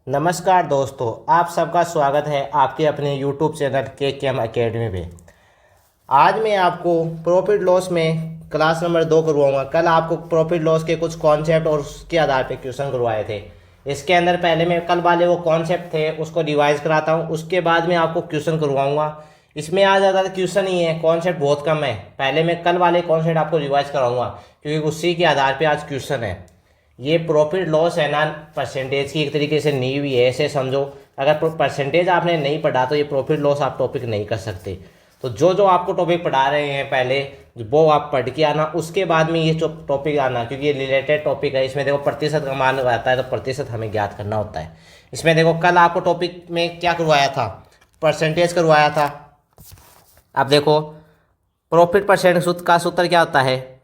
नमस्कार दोस्तों, आप सबका स्वागत है आपके अपने YouTube चैनल KKM एकेडमी में। आज मैं आपको प्रॉफिट लॉस में क्लास नंबर 2 करवाऊंगा। कल आपको प्रॉफिट लॉस के कुछ कॉन्सेप्ट और उसके आधार पे क्वेश्चन करवाए थे। इसके अंदर पहले मैं कल वाले वो कॉन्सेप्ट थे उसको रिवाइज कराता हूँ, उसके बाद में आपको क्वेश्चन करवाऊंगा। इसमें आज ज़्यादा क्वेश्चन ही है, कॉन्सेप्ट बहुत कम है। पहले मैं कल वाले कॉन्सेप्ट आपको रिवाइज कराऊंगा क्योंकि उसी के आधार पर आज क्वेश्चन है। ये प्रॉफिट लॉस है ना, परसेंटेज की एक तरीके से नींव ही है, ऐसे समझो। अगर परसेंटेज आपने नहीं पढ़ा तो ये प्रॉफिट लॉस आप टॉपिक नहीं कर सकते। तो जो जो आपको टॉपिक पढ़ा रहे हैं पहले वो आप पढ़ के आना, उसके बाद में ये जो टॉपिक आना, क्योंकि ये रिलेटेड टॉपिक है। इसमें देखो प्रतिशत का मान आता है तो प्रतिशत हमें ज्ञात करना होता है। इसमें देखो कल आपको टॉपिक में क्या करवाया था, परसेंटेज करवाया था। अब देखो प्रॉफिट परसेंट सूत्र का सूत्र क्या होता है।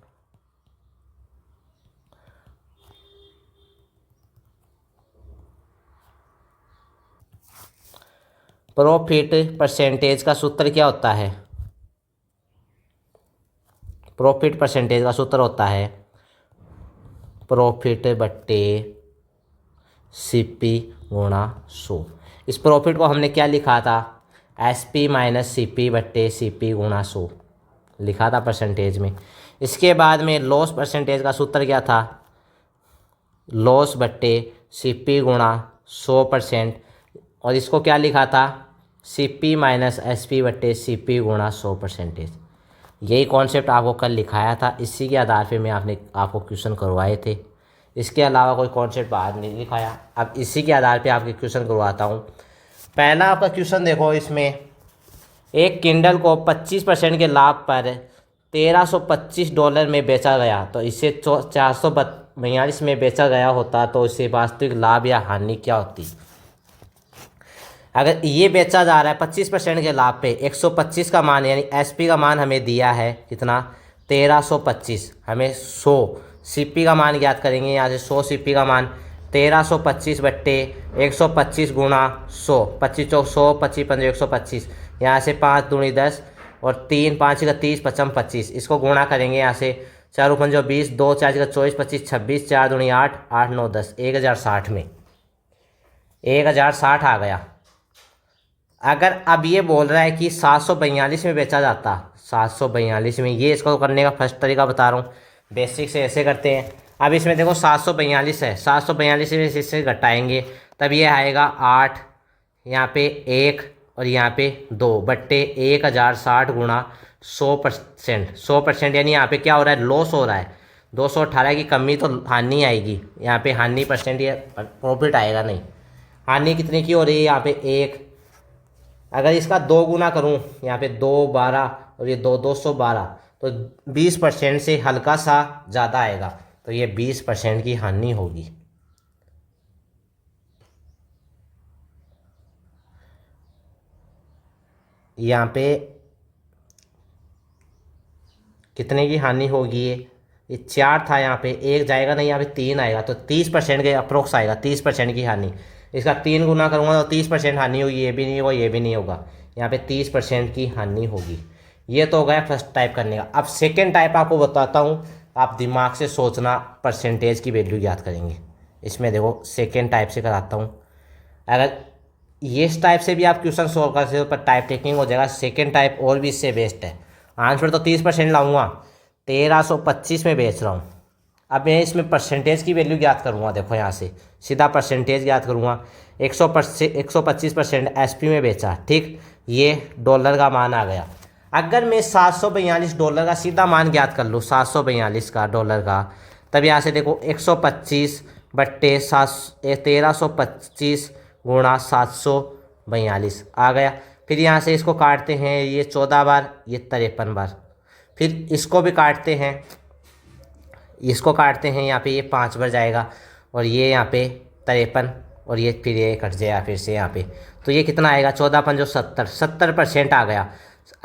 प्रॉफिट परसेंटेज का सूत्र क्या होता है। प्रॉफिट परसेंटेज का सूत्र होता है प्रॉफिट बट्टे सीपी गुणा 100। इस प्रॉफिट को हमने क्या लिखा था, एसपी माइनस सीपी बट्टे सीपी गुणा 100 लिखा था परसेंटेज में। इसके बाद में लॉस परसेंटेज का सूत्र क्या था, लॉस बट्टे सीपी गुणा 100%। और इसको क्या लिखा था, सीपी माइनस एसपी बट्टे सीपी गुणा 100%। यही कॉन्सेप्ट आपको कल लिखाया था, इसी के आधार पे मैं आपको क्वेश्चन करवाए थे। इसके अलावा कोई कॉन्सेप्ट बाहर नहीं लिखाया। अब इसी के आधार पे आपके क्वेश्चन करवाता हूँ। पहला आपका क्वेश्चन देखो, इसमें एक किंडल को 25% के लाभ पर $1325 में बेचा गया तो इसे 442 में बेचा गया होता तो इसे वास्तविक लाभ या हानि क्या होती। अगर ये बेचा जा रहा है 25% के लाभ पे, 125 का मान यानी एसपी का मान हमें दिया है कितना, 1325। हमें 100 सीपी का मान ज्ञात करेंगे। यहाँ से 100 सीपी का मान 1325 बट्टे 125 गुणा 100, 25 चौक 100, 25 पंजे 125। यहाँ से 5 दूनी 10 और 3 5 का 30 55 25। इसको गुणा करेंगे यहाँ से 4 पंजो 20, 2 4 का 24 25 26, 4 दूनी 8 8 9 10, 1060 में 1060 आ गया। अगर अब ये बोल रहा है कि 742 में बेचा जाता, 742 में, ये इसको करने का फर्स्ट तरीका बता रहा हूँ, बेसिक से ऐसे करते हैं। अब इसमें देखो 742 है, 742 में इससे घटाएंगे तब ये आएगा 8, यहाँ पे 1 और यहाँ पे 2 बट्टे 1060 गुणा 100%। 100% यानी यहाँ पे क्या हो रहा है, लॉस हो रहा है। 218 की कमी तो हानि आएगी, यहाँ पे हानि परसेंट, ये प्रॉफिट आएगा नहीं। हानि कितने की हो रही है, यहाँ पे 1। अगर इसका 2 गुना करूँ, यहाँ पे 2 12 और ये 2 212, तो 20% से हल्का सा ज़्यादा आएगा, तो ये 20% की हानि होगी। यहाँ पे कितने की हानि होगी, ये 4 था, यहाँ पे 1 जाएगा नहीं, यहाँ पे 3 आएगा, तो 30% के अप्रोक्स आएगा, 30% की हानि। इसका 3 गुना करूँगा तो 30% हानि होगी, ये भी नहीं होगा ये भी नहीं होगा, यहाँ पे 30% की हानि होगी। ये तो हो गया फर्स्ट टाइप करने का। अब सेकेंड टाइप आपको बताता हूँ, आप दिमाग से सोचना, परसेंटेज की वैल्यू याद करेंगे। इसमें देखो सेकेंड टाइप से कराता हूँ। अगर ये इस टाइप से भी आप क्वेश्चन सोल्व कर सकते हो पर टाइप टेकिंग हो जाएगा, सेकेंड टाइप और भी इससे बेस्ट है। आंसर तो 30% लाऊंगा, 1325 में बेच रहा हूँ। अब मैं इसमें परसेंटेज की वैल्यू ज्ञात करूँगा, देखो यहाँ से सीधा परसेंटेज ज्ञात करूँगा। 125% एसपी में बेचा, ठीक, ये डॉलर का मान आ गया। अगर मैं $742 का सीधा मान ज्ञात कर लूँ, 742 का डॉलर का, तब यहाँ से देखो 125 बट्टे 1325 गुणा 742 आ गया। फिर यहाँ से इसको काटते हैं, ये 14 बार, ये 53 बार। फिर इसको भी काटते हैं, इसको काटते हैं, यहाँ पे ये 5 बार जाएगा और ये यहाँ पे 53 और ये फिर ये कट जाएगा फिर से यहाँ पे। तो ये कितना आएगा, 14 पंजो 70, 70% आ गया।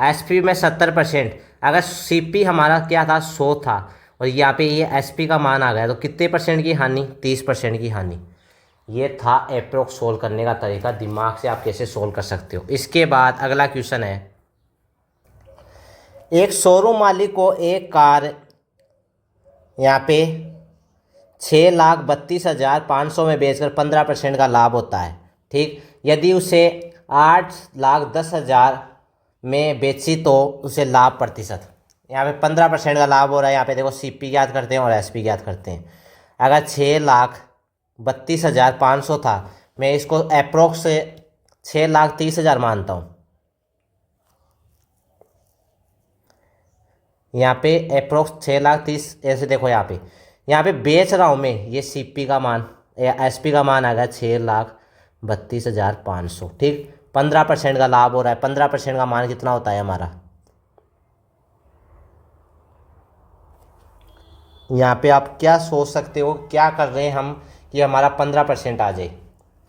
एसपी में 70%। अगर सीपी हमारा क्या था, 100 था, और यहाँ पे ये एसपी का मान आ गया, तो कितने परसेंट की हानि, 30% की हानि। ये था अप्रोक्स सोल्व करने का तरीका, दिमाग से आप कैसे सोल्व कर सकते हो। इसके बाद अगला क्वेश्चन है, एक शोरूम मालिक को एक कार यहाँ पे 6,32,500 में बेचकर 15% का लाभ होता है। ठीक, यदि उसे 8,10,000 में बेची तो उसे लाभ प्रतिशत, यहाँ पे 15% का लाभ हो रहा है। यहाँ पे देखो सीपी ज्ञात करते हैं और एसपी ज्ञात करते हैं। अगर 6,32,500 था, मैं इसको अप्रोक्स 6,30,000 मानता हूँ। यहाँ पे अप्रोक्स 6,30,000 ऐसे देखो, यहाँ पे बेच रहा हूँ मैं, ये सीपी का मान या एसपी का मान आ गया 6,32,500। ठीक, 15% का लाभ हो रहा है। 15% का मान कितना होता है हमारा, यहाँ पे आप क्या सोच सकते हो, क्या कर रहे हैं हम कि हमारा 15% आ जाए।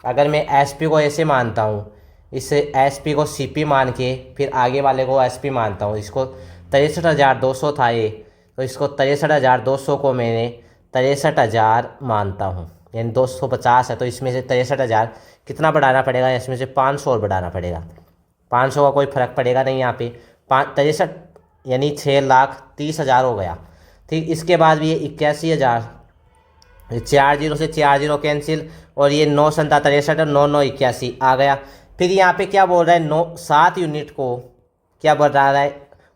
अगर मैं एसपी को ऐसे मानता हूँ, इस एसपी को सीपी मान के फिर आगे वाले को एसपी मानता हूँ, इसको 63,200 था ये, तो इसको 63,200 को मैंने 63,000 मानता हूँ, यानी 250 है, तो इसमें से 63,000 कितना बढ़ाना पड़ेगा, इसमें से 500 और बढ़ाना पड़ेगा। 500 का कोई फ़र्क पड़ेगा नहीं यहाँ पे, 63 यानी 6,30,000 हो गया। ठीक, इसके बाद भी ये 81,000, 4 जीरो से 4 जीरो कैंसिल, और ये 9 संता 63 और 9 9 81 आ गया। फिर यहाँ पे क्या बोल रहा है, 7 यूनिट को क्या बढ़ा रहा है,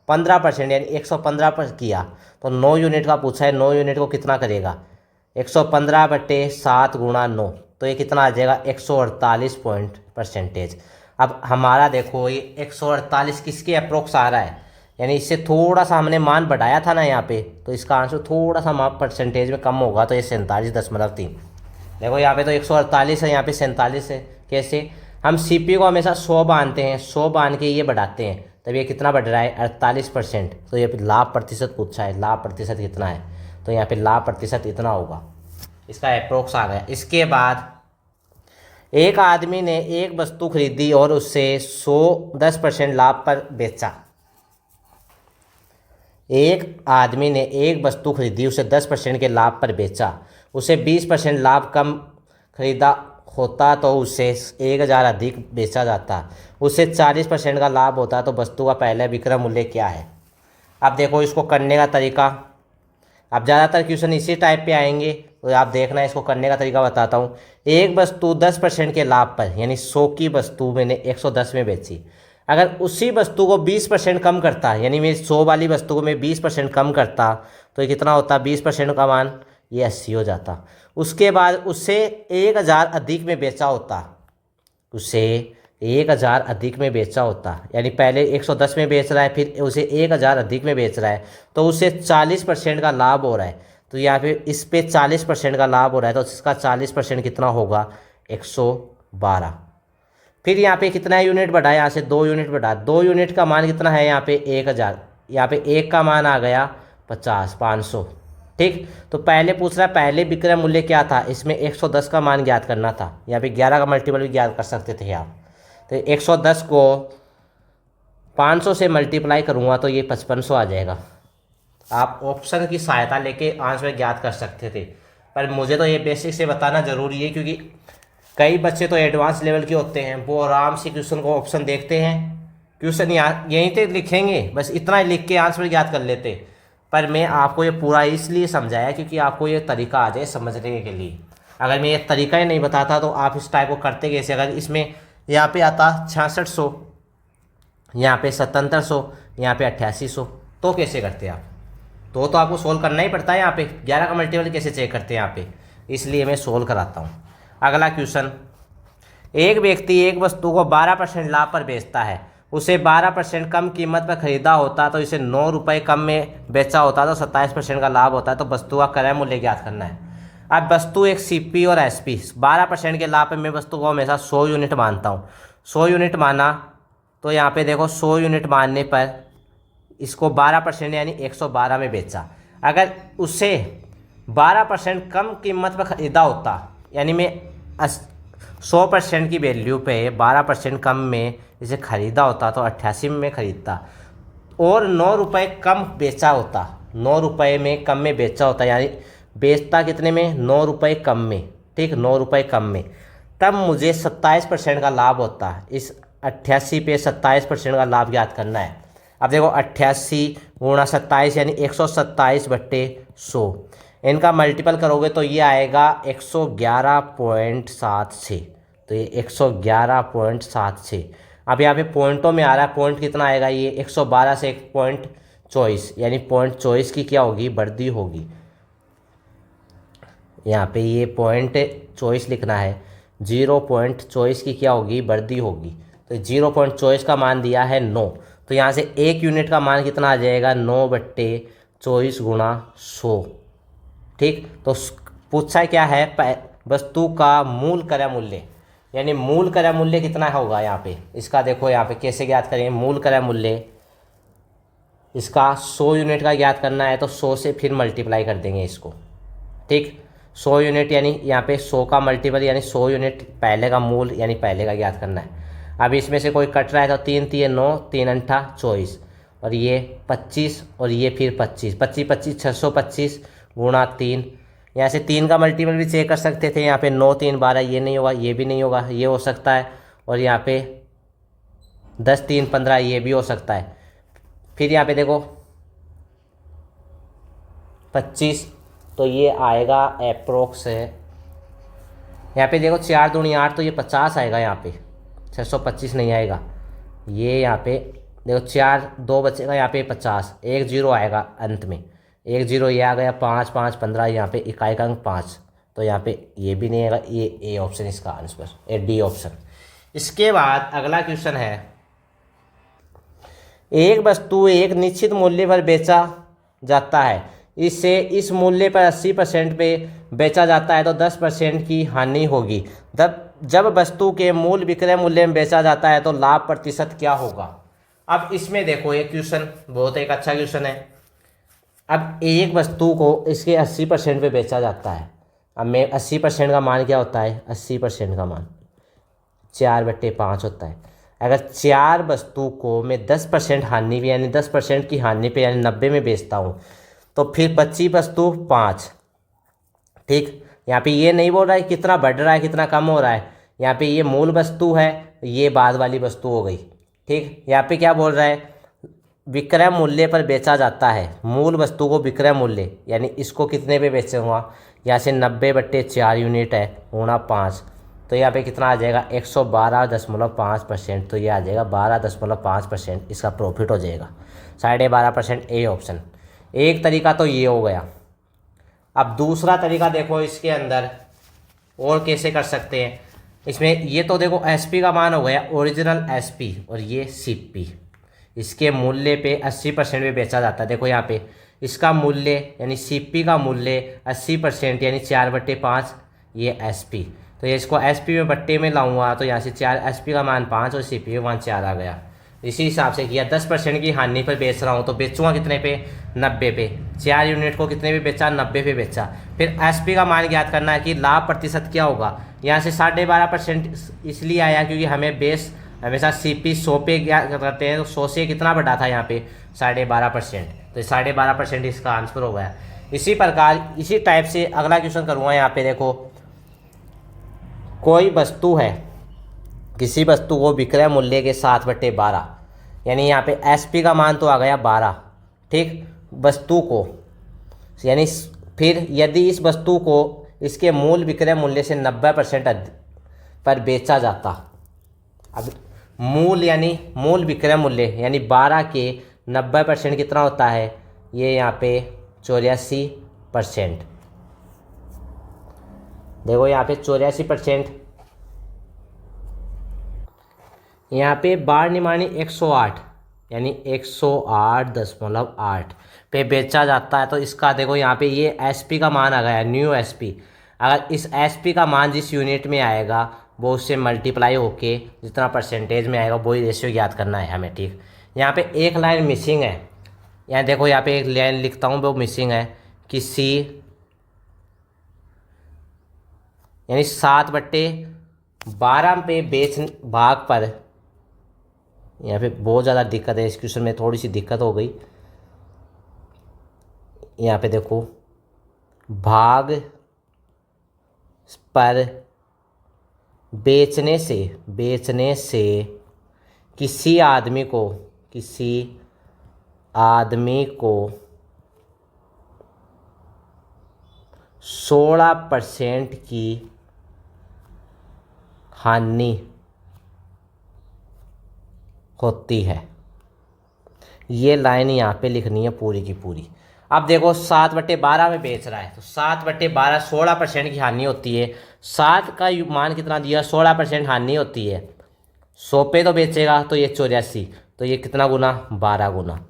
15% यानी 115 पर किया, तो 9 यूनिट का पूछा है, 9 यूनिट को कितना करेगा, 115/7 गुणा 9, तो ये कितना आ जाएगा 148 परसेंटेज। अब हमारा देखो ये 148 किसके अप्रोक्स आ रहा है, यानी इससे थोड़ा सा हमने मान बढ़ाया था ना यहाँ पे, तो इसका आंसर थोड़ा सा परसेंटेज में कम होगा, तो ये 47.3। देखो यहाँ पे तो 148 है, यहाँ पे 47 है। कैसे, हम सीपी को हमेशा 100 बांधते हैं, 100 बांध के ये बढ़ाते हैं, तब ये कितना बढ़ रहा है 48%। तो ये लाभ प्रतिशत पूछा है, लाभ प्रतिशत कितना है, तो यहाँ पे लाभ प्रतिशत इतना होगा, इसका अप्रोक्स आ गया। इसके बाद एक आदमी ने एक वस्तु खरीदी और उससे 10% लाभ पर बेचा। एक आदमी ने एक वस्तु खरीदी, उसे 10% के लाभ पर बेचा, उसे 20% लाभ कम खरीदा होता तो उसे 1,000 अधिक बेचा जाता, उसे 40% का लाभ होता, तो वस्तु का पहले विक्रय मूल्य क्या है। अब देखो इसको करने का तरीका, अब ज़्यादातर क्वेश्चन इसी टाइप पे आएंगे, तो आप देखना इसको करने का तरीका बताता हूँ। एक वस्तु 10% के लाभ पर, यानी 100 की वस्तु मैंने 110 में बेची, अगर उसी वस्तु को 20% कम करता, यानी मैं 100 वाली वस्तु को मैं 20% कम करता, तो ये कितना होता, 20% का मान ये 80 हो जाता। उसके बाद उससे 1,000 अधिक में बेचा होता, उसे 1,000 अधिक में बेचा होता, यानी पहले 110 में बेच रहा है, फिर उसे 1,000 अधिक में बेच रहा है, तो उसे 40% का लाभ हो रहा है। तो यहाँ पे इस पे 40% का लाभ हो रहा है, तो इसका 40% कितना होगा 112। फिर यहाँ पे कितना यूनिट बढ़ा, यहाँ से 2 यूनिट बढ़ा, 2 यूनिट का मान कितना है यहाँ पे 1,000, यहाँ पे 1 का मान आ गया 500। ठीक, तो पहले पूछ रहा है पहले विक्रय मूल्य क्या था, इसमें 110 का मान ज्ञात करना था, यहाँ पे 11 का मल्टीपल भी ज्ञात कर सकते थे आप। तो 110 को 500 से मल्टीप्लाई करूँगा तो ये 5500 आ जाएगा। आप ऑप्शन की सहायता लेके आंसर ज्ञात कर सकते थे, पर मुझे तो ये बेसिक से बताना ज़रूरी है, क्योंकि कई बच्चे तो एडवांस लेवल के होते हैं, वो आराम से क्वेश्चन को ऑप्शन देखते हैं, क्वेश्चन यहाँ यहीं तक लिखेंगे, बस इतना ही लिख के आंसर याद कर लेते। पर मैं आपको ये पूरा इसलिए समझाया क्योंकि आपको ये तरीका आ जाए समझने के लिए। अगर मैं ये तरीका ही नहीं बताता तो आप इस टाइप को करते कैसे। अगर इसमें यहाँ पे आता 6600, यहाँ पे 7700, यहाँ पे 8800, तो कैसे करते आप? तो आपको सोल्व करना ही पड़ता है। यहाँ पे 11 का मल्टीपल कैसे चेक करते हैं यहाँ पे, इसलिए मैं सोल्व कराता हूँ। अगला क्वेश्चन, एक व्यक्ति एक वस्तु को 12% लाभ पर बेचता है, उसे 12% कम कीमत पर खरीदा होता तो इसे 9 रुपये कम में बेचा होता तो 27% का लाभ होता है। तो वस्तु का क्रय मूल्य ज्ञात करना है। अब वस्तु एक सीपी और एसपी 12% के लाभ पर मैं वस्तु को हमेशा 100 यूनिट मानता हूँ। 100 यूनिट माना तो यहाँ पे देखो 100 यूनिट मानने पर इसको 12% यानी 112 में बेचा। अगर उसे 12% कम कीमत पर खरीदा होता, यानी मैं 100% की वैल्यू पे 12% कम में इसे ख़रीदा होता तो 88 में ख़रीदता, और 9 रुपये कम बेचा होता, 9 रुपये में कम में बेचा होता, यानी बेचता कितने में 9 रुपये कम में, ठीक 9 रुपये कम में, तब मुझे 27% का लाभ होता। इस 88 पे 27% का लाभ याद करना है। अब देखो 88 गुणा 27 यानी 127/100, इनका मल्टीपल करोगे तो ये आएगा 111.76। तो ये 111.76। अब यहाँ पे पॉइंटों में आ रहा है, पॉइंट कितना आएगा, ये 112 से 1.24, यानी 0.24 की क्या होगी, वृद्धि होगी। यहाँ पे ये 0.24 लिखना है, 0.24 की क्या होगी, वृद्धि होगी। तो 0.24 का मान दिया है 9, तो यहाँ से 1 यूनिट का मान कितना आ जाएगा, 9/24 गुणा 100। ठीक, तो पूछा क्या है, वस्तु का मूल क्रय मूल्य, यानी मूल क्रय मूल्य कितना होगा यहाँ पे। इसका देखो यहाँ पे कैसे ज्ञात करेंगे मूल क्रय मूल्य। इसका 100 यूनिट का ज्ञात करना है तो 100 से फिर मल्टीप्लाई कर देंगे इसको। ठीक, 100 यूनिट यानी यहाँ पे 100 का मल्टीपल यानी 100 यूनिट पहले का मूल यानी पहले का ज्ञात करना है। अब इसमें से कोई कट रहा है तो 3 3 9, 3 8 24, और ये 25 और ये फिर 25, 25 25 625 गुणा 3। यहाँ से 3 का मल्टीपल भी चेक कर सकते थे, यहाँ पे 9 3 12, ये नहीं होगा, ये भी नहीं होगा, ये हो सकता है, और यहाँ पे 10 3 15, ये भी हो सकता है। फिर यहाँ पे देखो 25, तो ये आएगा अप्रोक्स है। यहाँ पे देखो 4 दूनी 8, तो ये 50 आएगा, यहाँ पे 625 नहीं आएगा। ये यहाँ पे देखो 4 2 बचेगा, यहाँ पे 50, 1 0 आएगा अंत में, 1 0 ये आ गया, 5 5 15, यहाँ पे इकाई का अंक 5, तो यहाँ पे ये भी नहीं आएगा। ये ए ऑप्शन इसका आंसर, ए डी ऑप्शन। इसके बाद अगला क्वेश्चन है, एक वस्तु एक निश्चित मूल्य पर बेचा जाता है, इससे इस मूल्य पर 80% पे बेचा जाता है तो 10% की हानि होगी। जब वस्तु के मूल विक्रय मूल्य में बेचा जाता है तो लाभ प्रतिशत क्या होगा। अब इसमें देखो ये क्वेश्चन बहुत एक अच्छा क्वेश्चन है। अब एक वस्तु को इसके 80% पे बेचा जाता है। अब मैं 80% का मान क्या होता है, 80% का मान 4/5 होता है। अगर 4 वस्तु को मैं 10% हानि पे यानी 10% की हानि पे यानी 90 में बेचता हूँ तो फिर 25 वस्तु 5। ठीक, यहाँ पे ये नहीं बोल रहा है कितना बढ़ रहा है कितना कम हो रहा है, यहाँ पे ये मूल वस्तु है, ये बाद वाली वस्तु हो गई। ठीक, यहाँ पे क्या बोल रहा है, विक्रय मूल्य पर बेचा जाता है, मूल वस्तु को विक्रय मूल्य यानी इसको कितने पे बेचूंगा, यहाँ से 90/4 यूनिट है गुणा 5, तो यहाँ पे कितना आ जाएगा 112.5%, तो ये आ जाएगा 12.5%, इसका प्रॉफिट हो जाएगा 12.5%, ए ऑप्शन। एक तरीका तो ये हो गया। अब दूसरा तरीका देखो इसके अंदर और कैसे कर सकते हैं। इसमें ये तो देखो एसपी का मान हो गया ओरिजिनल एसपी, और ये सीपी, इसके मूल्य पे 80% पे बेचा जाता है। देखो यहाँ पे इसका मूल्य यानी सीपी का मूल्य 80% यानी 4/5, ये एसपी, तो ये इसको एसपी में बट्टे में लाऊंगा तो यहाँ से 4, एसपी का मान 5 और सीपी का मान 4 आ गया। इसी हिसाब से किया, 10% की हानि पर बेच रहा हूँ तो बेचूंगा कितने पे, 90 पे। 4 यूनिट को कितने पे बेचा, 90 पे बेचा। फिर एसपी का मान ज्ञात करना है कि लाभ प्रतिशत क्या होगा। यहाँ से 12.5% इसलिए आया क्योंकि हमें बेस हमेशा सीपी 100 पे ज्ञात करते हैं, तो 100 से कितना बढ़ा था यहाँ पे 12.5%, तो 12.5% इसका आंसर हो गया। इसी प्रकार इसी टाइप से अगला क्वेश्चन करूँगा। यहाँ पे देखो कोई वस्तु है, किसी वस्तु को विक्रय मूल्य के 7/12 यानी यहाँ पे एसपी का मान तो आ गया 12। ठीक, वस्तु को यानी फिर यदि इस वस्तु को इसके मूल विक्रय मूल्य से 90% पर बेचा जाता, अब मूल यानी मूल विक्रय मूल्य यानी 12 के 90% कितना होता है, ये यहाँ पे 84%। देखो यहाँ पे 84%, यहाँ पे बार निमानी 108 यानी 108.8 पे बेचा जाता है, तो इसका देखो यहाँ पे ये एसपी का मान आ गया न्यू एसपी। अगर इस एसपी का मान जिस यूनिट में आएगा वो उससे मल्टीप्लाई होके जितना परसेंटेज में आएगा वही रेशियो याद करना है हमें। ठीक, यहाँ पे एक लाइन मिसिंग है, यहाँ देखो यहाँ पे एक लाइन लिखता हूँ वो मिसिंग है कि सी यानी 7/12 पे बेच भाग पर, यहाँ पे बहुत ज़्यादा दिक्कत है, इस क्वेश्चन में थोड़ी सी दिक्कत हो गई। यहाँ पे देखो भाग पर बेचने से किसी आदमी को 16% की हानि होती है। ये लाइन यहाँ पे लिखनी है पूरी की पूरी। अब देखो 7/12 में बेच रहा है तो 7/12 16% की हानि होती है। 7 का मान कितना दिया, 16% हानि होती है। 100 पे तो बेचेगा तो ये 84, तो ये कितना गुना, 12 गुना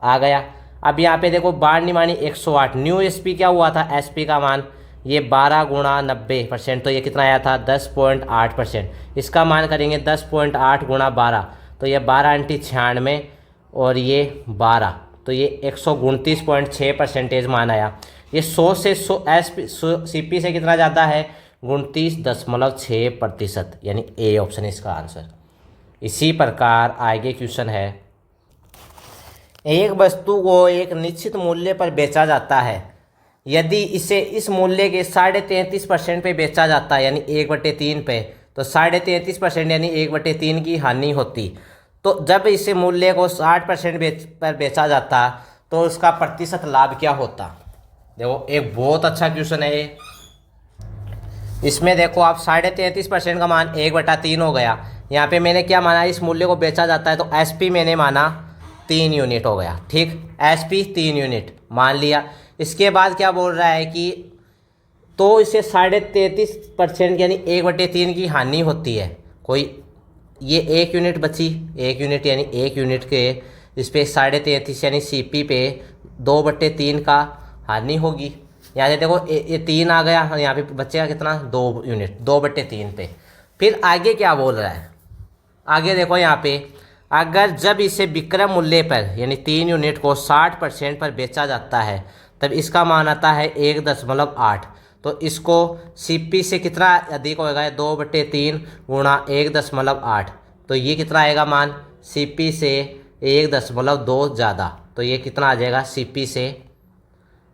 आ गया। अब यहाँ पे देखो बाढ़ निमानी 108, न्यू एसपी क्या हुआ था, एसपी का मान ये 12 गुणा 90%, तो ये कितना आया था 10.8%। इसका मान करेंगे 10.8 गुणा 12, तो ये 12 × 96 और ये 12, तो ये 129.6% मान आया। ये 100 से 100 सीपी से कितना ज़्यादा है, 29.6%, यानी ए ऑप्शन है इसका आंसर। इसी प्रकार आगे क्वेश्चन है, एक वस्तु को एक निश्चित मूल्य पर बेचा जाता है, यदि इसे इस मूल्य के 33.5% पे बेचा जाता है यानी 1/3 पे, तो 33.5% यानी 1/3 की हानि होती। तो जब इसे मूल्य को 60% पर बेचा जाता तो उसका प्रतिशत लाभ क्या होता। देखो एक बहुत अच्छा क्वेश्चन है ये। इसमें देखो आप 33.5% का मान 1/3 हो गया। यहाँ पे मैंने क्या माना, इस मूल्य को बेचा जाता है तो एसपी मैंने माना 3 यूनिट हो गया, ठीक, एसपी 3 यूनिट मान लिया। इसके बाद क्या बोल रहा है कि तो इसे 33.5% यानी 1/3 की हानि होती है। कोई ये 1 यूनिट बची, 1 यूनिट यानी 1 यूनिट के इस पर 33.5 यानी सीपी पे 2/3 का हानि होगी। यहाँ से देखो ये 3 आ गया, यहाँ पे बचेगा कितना, 2 यूनिट, 2/3 पे। फिर आगे क्या बोल रहा है, आगे देखो यहाँ पे, अगर जब इसे विक्रय मूल्य पर यानी 3 यूनिट को 60% पर बेचा जाता है तब इसका मान आता है 1.8। तो इसको सीपी से कितना अधिक होगा, 2/3 गुणा 1.8, तो ये कितना आएगा मान, सीपी से 1.2 ज़्यादा, तो ये कितना आ जाएगा सीपी से,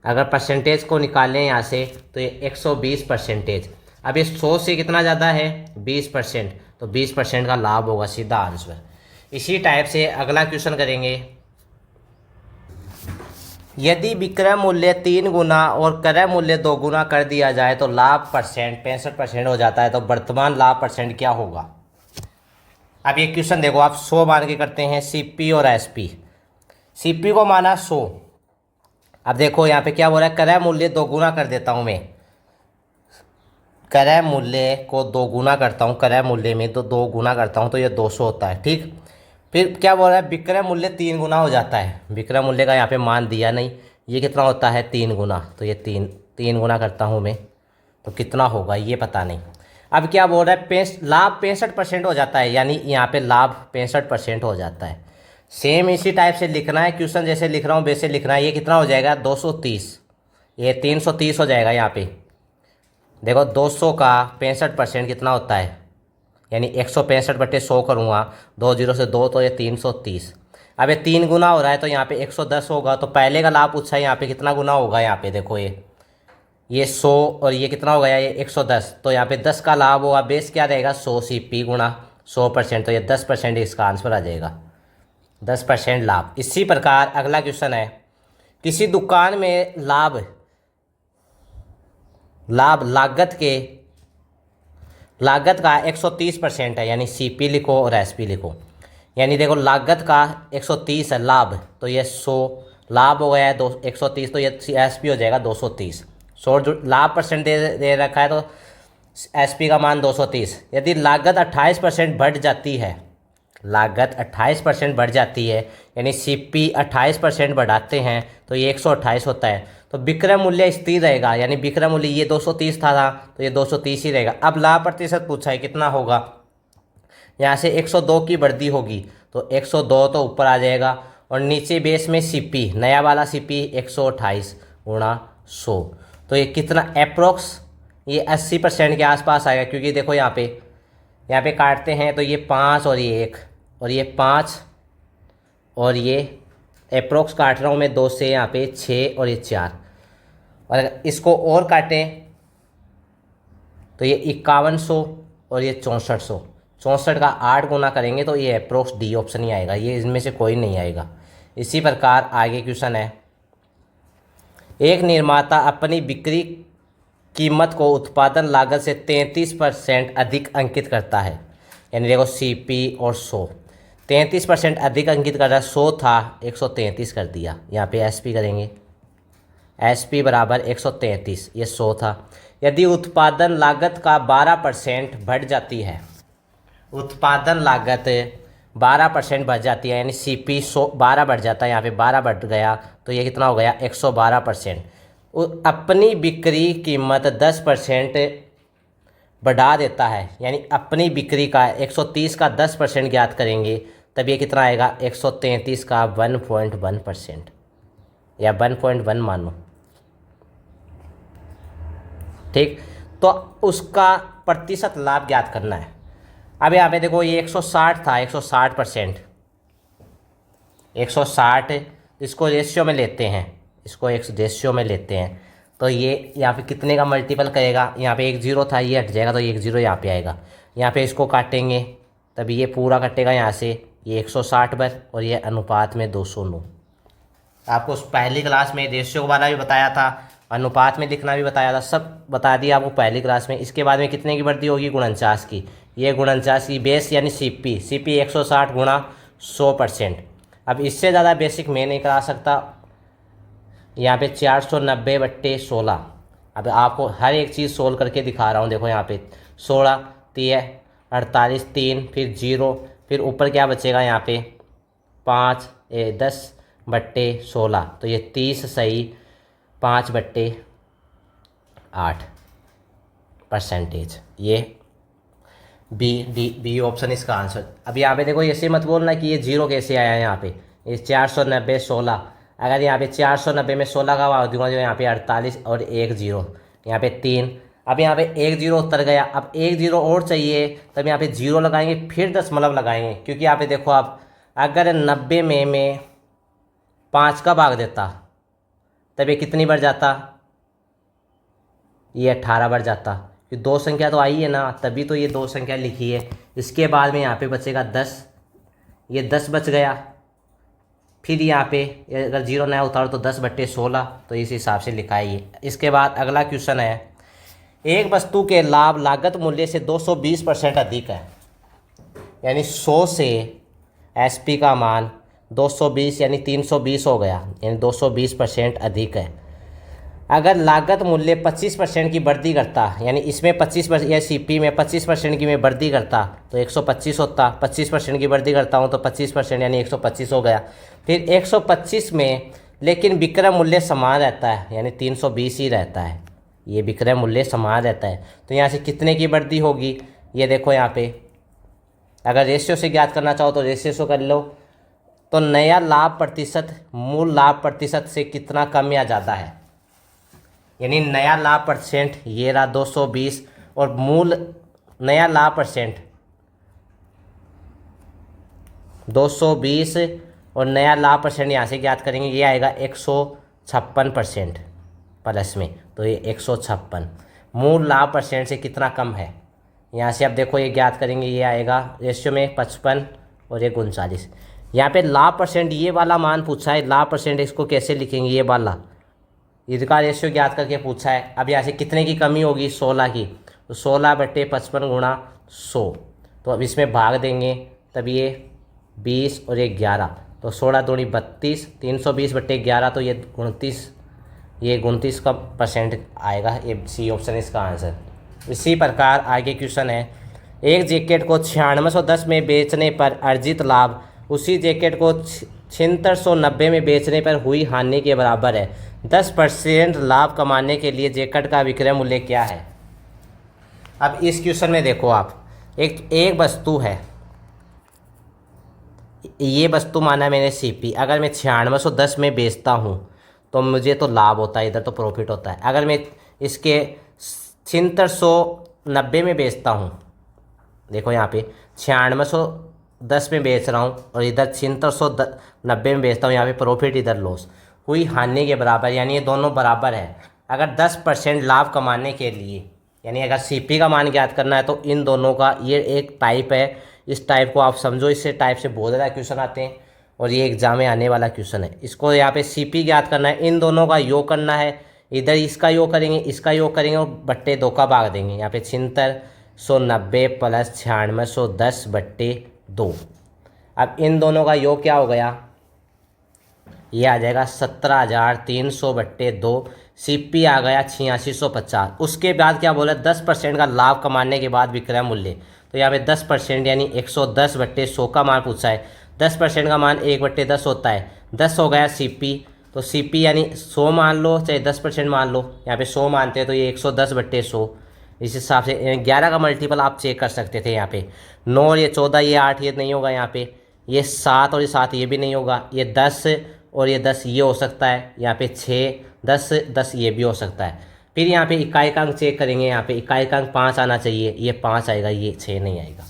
अगर परसेंटेज को निकालें यहाँ से तो ये 120%। अब ये 100 से कितना ज़्यादा है, 20%, तो 20% का लाभ होगा, सीधा आंसर। इसी टाइप से अगला क्वेश्चन करेंगे, यदि विक्रय मूल्य 3 गुना और क्रय मूल्य 2 गुना कर दिया जाए तो लाभ परसेंट 65% हो जाता है, तो वर्तमान लाभ परसेंट क्या होगा। अब ये क्वेश्चन देखो आप 100 मान के करते हैं, सीपी और एसपी। सीपी को माना 100। अब देखो यहाँ पे क्या बोल रहा है, क्रय मूल्य 2 गुना कर देता हूँ मैं, क्रय मूल्य को 2 गुना करता हूँ, क्रय मूल्य में तो 2 गुना करता हूँ तो ये 200 होता है, ठीक। फिर क्या बोल रहा है, विक्रय मूल्य 3 गुना हो जाता है, विक्रय मूल्य का यहाँ पे मान दिया नहीं, ये कितना होता है 3 गुना, तो ये 3 गुना करता हूँ मैं तो कितना होगा ये पता नहीं। अब क्या बोल रहा है, लाभ 65% हो जाता है, यानी यहाँ पे लाभ 65% हो जाता है। सेम इसी टाइप से लिखना है, क्वेश्चन जैसे लिख रहा हूँ वैसे लिखना है। ये कितना हो जाएगा 230, ये 330 हो जाएगा। यहाँ पे देखो 200 का 65% कितना होता है, यानी 165/100 करूँगा, 2 0 से 2 तो ये 330। अब ये 3 गुना हो रहा है तो यहाँ पे 110 होगा, तो पहले का लाभ पूछा है, यहाँ पे कितना गुना होगा, यहाँ पे देखो ये 100 और ये कितना हो गया, ये 110, तो यहाँ पे 10 का लाभ होगा, बेस क्या रहेगा 100 सीपी गुणा 100%, तो ये 10% इसका आंसर आ जाएगा, 10% लाभ। इसी प्रकार अगला क्वेश्चन है, किसी दुकान में लागत का 130% है, यानी सीपी लिखो और एसपी लिखो। यानी देखो लागत का 130 है, लाभ तो ये 100 लाभ हो गया है, 130 तो ये एसपी हो जाएगा 230। 100 लाभ परसेंट दे रखा है तो एसपी का मान 230। यदि लागत 28% बढ़ जाती है, लागत 28% बढ़ जाती है, यानी सीपी 28% बढ़ाते हैं तो ये 128 होता है, तो विक्रय मूल्य स्थिर रहेगा, यानी विक्रय मूल्य ये 230 था तो ये 230 ही रहेगा। अब लाभ प्रतिशत पूछा है कितना होगा, यहाँ से 102 की वृद्धि होगी तो 102 तो ऊपर आ जाएगा, और नीचे बेस में सीपी नया वाला सीपी 128 गुणा 100, तो ये कितना अप्रोक्स ये 80% के आसपास आएगा, क्योंकि देखो यहाँ पे काटते हैं तो ये 5 और ये 1 और ये 5 और ये अप्रोक्स काट रहा हूँ मैं 2 से, यहाँ पे 6 और ये 4, और अगर इसको और काटें तो ये 5100 और ये 6400, 64 का 8 गुना करेंगे तो ये अप्रोक्स डी ऑप्शन ही आएगा, ये इसमें से कोई नहीं आएगा। इसी प्रकार आगे क्वेश्चन है, एक निर्माता अपनी बिक्री कीमत को उत्पादन लागत से 33% अधिक अंकित करता है। यानी देखो सीपी और 100, 33% अधिक अंकित कर रहा है। 100 था, 133 कर दिया। यहाँ पे एसपी करेंगे, एसपी बराबर 133, ये 100 था। यदि उत्पादन लागत का 12% बढ़ जाती है, उत्पादन लागत 12% बढ़ जाती है, यानी सीपी 12 बढ़ जाता है, यहाँ पे 12 बढ़ गया तो ये कितना हो गया 112%। अपनी बिक्री कीमत 10% बढ़ा देता है, यानी अपनी बिक्री का 130 का 10% ज्ञात करेंगे, तब ये कितना आएगा 133 का 1.1% या 1.1 मानो। ठीक, तो उसका प्रतिशत लाभ ज्ञात करना है। अब यहाँ पे देखो ये 160 था, 160%, 160 इसको रेशियो में लेते हैं, इसको एक रेशियो में लेते हैं, तो ये यहाँ पे कितने का मल्टीपल करेगा, यहाँ पे 1 0 था, ये हट जाएगा तो 1 0 यहाँ पे आएगा। यहाँ पे इसको काटेंगे तभी ये पूरा कटेगा यहाँ से, ये 160 पर और ये अनुपात में 209। आपको उस पहली क्लास में रेशियो वाला भी बताया था, अनुपात में लिखना भी बताया था, सब बता दिया आपको पहली क्लास में। इसके बाद में कितने की वृद्धि होगी, 49 की। ये 49 की बेस यानी सीपी 160 गुणा 100%। अब इससे ज़्यादा बेसिक मैं नहीं करा सकता। यहाँ पे 490/16। अब आपको हर एक चीज़ सोल्व करके दिखा रहा हूँ। देखो यहाँ पे 16 3 48 3 फिर 0 फिर ऊपर क्या बचेगा यहाँ पे 10/16, तो ये 30 सही 5/8%। ये बी ऑप्शन इसका आंसर। अब यहाँ पे देखो ऐसे मत बोलना कि ये 0 कैसे आया है। यहाँ पे ये 490/16, अगर यहाँ पे 490 में 16 का भाग दूंगा जो यहाँ पे 48 और 1 0, यहाँ पे 3। अब यहाँ पे 1 0 उतर गया, अब 1 0 और चाहिए, तब यहाँ पे 0 लगाएंगे फिर दशमलव लगाएंगे, क्योंकि यहाँ पे देखो आप अगर 90 में मैं 5 का भाग देता तब ये कितनी बढ़ जाता, ये 18 बढ़ जाता। ये दो संख्या तो आई है ना, तभी तो ये दो संख्या लिखी है। इसके बाद में यहाँ पे बचेगा 10, ये 10 बच गया। फिर यहाँ पे अगर 0 नया उतारो तो 10/16, तो इस हिसाब से लिखा है ये। इसके बाद अगला क्वेश्चन है, एक वस्तु के लाभ लागत मूल्य से 220% अधिक है, यानी 100 से एसपी का मान 220 यानी 320 हो गया, यानी 220% अधिक है। अगर लागत मूल्य 25% की वृद्धि करता, यानी इसमें 25% या सीपी में 25% की मैं वृद्धि करता तो 125 होता, 25% की वृद्धि करता हूँ तो 25% यानी 125 हो गया। फिर 125 में लेकिन विक्रय मूल्य समान रहता है, यानी 320 ही रहता है, ये विक्रय मूल्य समान रहता है, तो यहाँ से कितने की वृद्धि होगी, ये देखो यहाँ पे अगर रेशियो से ज्ञात करना चाहो तो रेशियो से कर लो। तो नया लाभ प्रतिशत मूल लाभ प्रतिशत से कितना कम या ज़्यादा है, यानी नया लाभ परसेंट ये रहा 220 और मूल नया लाभ परसेंट 220 और नया लाभ परसेंट यहाँ से ज्ञात करेंगे, ये आएगा 156% प्लस में, तो ये 156 मूल लाभ परसेंट से कितना कम है। यहाँ से अब देखो ये ज्ञात करेंगे, ये आएगा रेशियो में 55 और ये 39। यहाँ पे लाभ परसेंट ये वाला मान पूछा है, लाभ परसेंट इसको कैसे लिखेंगे, ये वाला इसका रेशियो ज्ञात करके पूछा है। अब यहाँ से कितने की कमी होगी, 16 की, तो 16/55 गुणा 100, तो अब इसमें भाग देंगे तब ये 20 और ये 11, तो 16 दूनी 32, 320/11, तो ये 29 का परसेंट आएगा। ये सी ऑप्शन इसका आंसर। इसी प्रकार आगे क्वेश्चन है, एक जैकेट को 9610 में बेचने पर अर्जित लाभ उसी जैकेट को 7690 में बेचने पर हुई हानि के बराबर है। 10% लाभ कमाने के लिए जैकेट का विक्रय मूल्य क्या है। अब इस क्वेश्चन में देखो आप, एक वस्तु है, ये वस्तु माना मैंने सीपी, अगर मैं 9610 में बेचता हूँ तो मुझे तो लाभ होता है, इधर तो प्रॉफिट होता है। अगर मैं इसके 7690 में बेचता हूँ, देखो यहाँ पे 9610 में बेच रहा हूँ और इधर 7690 में बेचता हूँ, यहाँ पे प्रॉफिट इधर लॉस, हुई हानि के बराबर, यानी ये दोनों बराबर है। अगर 10% लाभ कमाने के लिए, यानी अगर सीपी का मान ज्ञात करना है तो इन दोनों का ये एक टाइप है, इस टाइप को आप समझो, इससे टाइप से बहुत ज़्यादा क्वेश्चन आते हैं। और ये एग्जाम में आने वाला क्वेश्चन है। इसको यहाँ पे सीपी ज्ञात करना है, इन दोनों का योग करना है। इधर इसका योग करेंगे, इसका योग करेंगे और बट्टे 2 का भाग देंगे। यहाँ पे 7690 प्लस 9610/2। अब इन दोनों का योग क्या हो गया, ये आ जाएगा 17,300/2। सीपी आ गया 8650। उसके बाद क्या बोला, 10% का लाभ कमाने के बाद विक्रय मूल्य। तो यहाँ पे 10% यानी 110/100 का मान पूछा है। 10% का मान 1/10 होता है, 10 हो गया सीपी। तो सीपी यानी 100 मान लो चाहे 10% मान लो, यहाँ पे 100 मानते हैं तो ये 110/100। इस हिसाब से 11 का मल्टीपल आप चेक कर सकते थे। यहाँ पे 9 और ये 14, ये 8 ये नहीं होगा। यहाँ पे ये 7 और ये 7 ये भी नहीं होगा। ये 10 और ये 10 ये हो सकता है। यहाँ पे 6 10 10 ये भी हो सकता है। फिर यहाँ पे इकाई का अंक चेक करेंगे। यहाँ पे इकाई का अंक 5 आना चाहिए, ये 5 आएगा, ये 6 नहीं आएगा।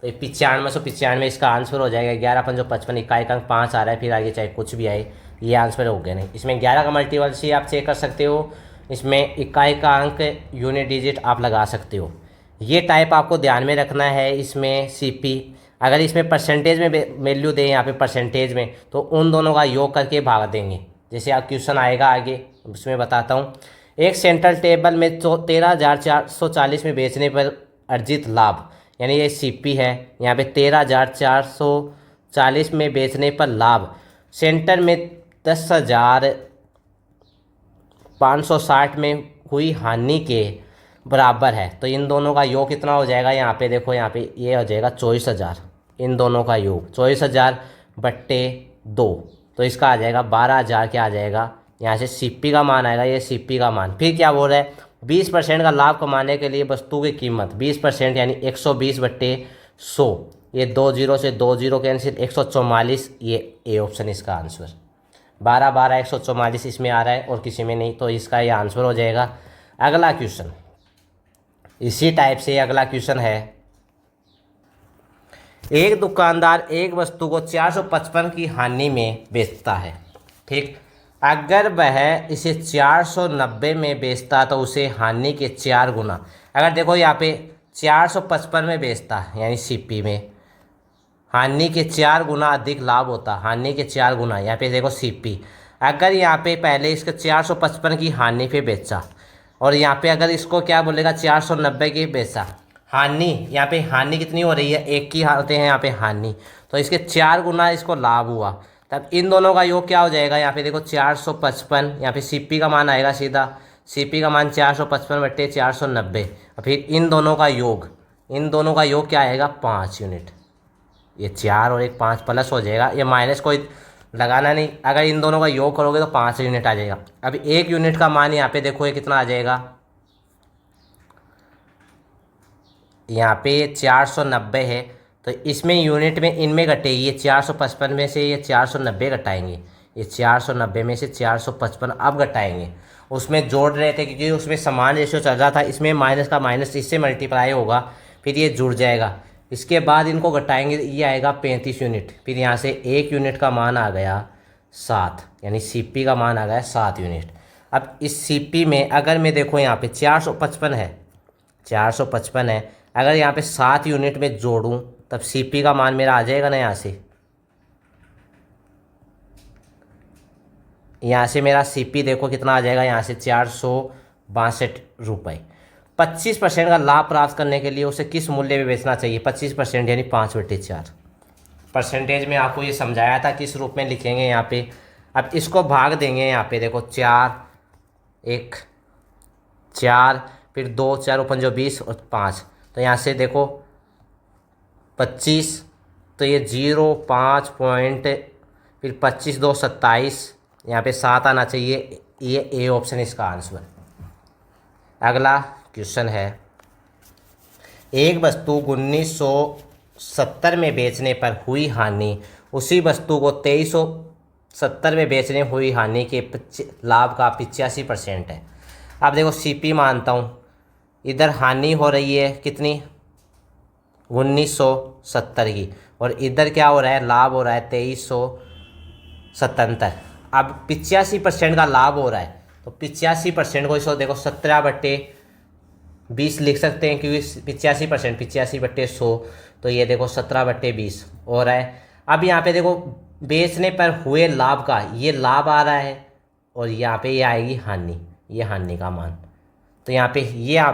तो ये 9595 इसका आंसर हो जाएगा। 11×5 = 55, इकाई का अंक 5 आ रहा है, फिर आगे चाहे कुछ भी आए ये आंसर हो गया नहीं। इसमें 11 का मल्टीपल से आप चेक कर सकते हो। इसमें इकाई का अंक यूनिट डिजिट आप लगा सकते हो। ये टाइप आपको ध्यान में रखना है। इसमें सीपी अगर इसमें परसेंटेज में वैल्यू दें, यहाँ पे परसेंटेज में, तो उन दोनों का योग करके भाग देंगे। जैसे आप क्वेश्चन आएगा आगे उसमें बताता हूँ। एक सेंट्रल टेबल में 13,440 में बेचने पर अर्जित लाभ, यानी ये सीपी है। यहाँ पे 13,440 में बेचने पर लाभ सेंटर में 10,560 में हुई हानि के बराबर है। तो इन दोनों का योग कितना हो जाएगा, यहाँ पे देखो, यहाँ पे ये हो जाएगा 24,000। इन दोनों का योग 24,000/2, तो इसका आ जाएगा 12,000। क्या आ जाएगा, यहाँ से सीपी का मान आएगा, ये सीपी का मान। फिर क्या बोल रहा है, 20% का लाभ कमाने के लिए वस्तु की कीमत 20% यानी 120/100। ये 2 0 से 2 0 कैंसिल, 144, ये ए ऑप्शन इसका आंसर। 12 12 144 इसमें आ रहा है और किसी में नहीं, तो इसका ये आंसर हो जाएगा। अगला क्वेश्चन इसी टाइप से अगला क्वेश्चन है। एक दुकानदार एक वस्तु को 455 की हानि में बेचता है, ठीक। अगर वह इसे 490 में बेचता तो उसे हानि के 4 गुना। अगर देखो यहाँ पे 455 में बेचता यानी सीपी में हानि के 4 गुना अधिक लाभ होता, हानि के 4 गुना। यहाँ पे देखो सीपी, अगर यहाँ पे पहले इसका 455 की हानि पे बेचा और यहाँ पे अगर इसको क्या बोलेगा 490 की बेचा, हानि यहाँ पे हानि कितनी हो रही है, 1 की होते हैं यहाँ पे हानि, तो इसके 4 गुना इसको लाभ हुआ। तब इन दोनों का योग क्या हो जाएगा, यहाँ पे देखो 455, यहाँ पे सीपी का मान आएगा सीधा, सीपी का मान 455/490। फिर इन दोनों का योग, इन दोनों का योग क्या आएगा 5 यूनिट। ये 4 और 1 5 प्लस हो जाएगा, ये माइनस कोई लगाना नहीं। अगर इन दोनों का योग करोगे तो 5 यूनिट आ जाएगा। अब 1 यूनिट का मान यहाँ पे देखो ये कितना आ जाएगा, यहाँ पे 490 है, तो इसमें यूनिट में इनमें घटेगी। ये 455 में से ये 490 घटाएंगे, ये 490 में से 455 अब घटाएंगे। उसमें जोड़ रहे थे क्योंकि उसमें समान रेशियो चल रहा था, इसमें माइनस का माइनस इससे मल्टीप्लाई होगा, फिर ये जुड़ जाएगा। इसके बाद इनको घटाएंगे, ये आएगा 35 यूनिट। फिर यहाँ से 1 यूनिट का मान आ गया 7, यानी सीपी का मान आ गया 7 यूनिट। अब इस सीपी में अगर मैं देखो यहाँ पे 455 है, 455 है, अगर यहाँ पे 7 यूनिट में जोड़ूं तब सीपी का मान मेरा आ जाएगा ना, यहाँ से मेरा सीपी देखो कितना आ जाएगा, यहाँ से 462 रुपये। 25% का लाभ प्राप्त करने के लिए उसे किस मूल्य में बेचना चाहिए, 25% यानी 5/4। परसेंटेज में आपको ये समझाया था किस रूप में लिखेंगे यहाँ पे। अब इसको भाग देंगे, यहाँ पे देखो 4 1 4 फिर 2 4 5 20 और 5, तो यहाँ से देखो 25, तो ये 0 5 पॉइंट, फिर 25 2 27, यहाँ पे 7 आना चाहिए, ये ए ऑप्शन इसका आंसर। अगला क्वेश्चन है, एक वस्तु 1970 में बेचने पर हुई हानि उसी वस्तु को 2370 में बेचने हुई हानि के लाभ का 85% है। अब देखो सीपी मानता हूँ, इधर हानि हो रही है कितनी 1970 की, और इधर क्या हो रहा है लाभ हो रहा है 2377। अब 85% का लाभ हो रहा है, तो 85% को इसको देखो 17/20 लिख सकते हैं, क्योंकि 85% 85/100, तो ये देखो 17/20 हो रहा है। अब यहाँ पे देखो बेचने पर हुए लाभ का ये लाभ आ रहा है, और यहाँ पे ये आएगी हानि, ये हानि का मान। तो यहाँ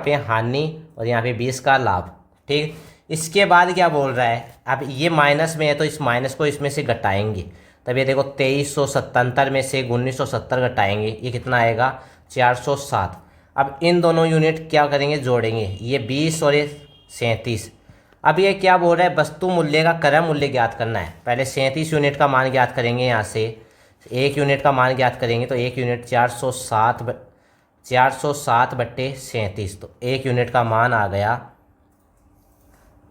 पे हानि और यहाँ पे 20 का लाभ। ठीक, इसके बाद क्या बोल रहा है, अब ये माइनस में है तो इस माइनस को इसमें से घटाएंगे। तब ये देखो 2377 में से 1970 घटाएंगे, ये कितना आएगा 407। अब इन दोनों यूनिट क्या करेंगे, जोड़ेंगे, ये 20 और ये 37। अब ये क्या बोल रहा है, वस्तु मूल्य का क्रय मूल्य ज्ञात करना है। पहले 37 यूनिट का मान ज्ञात करेंगे, यहाँ से 1 यूनिट का मान ज्ञात करेंगे। तो 1 यूनिट 407 बट्टे 37, तो 1 यूनिट का मान आ गया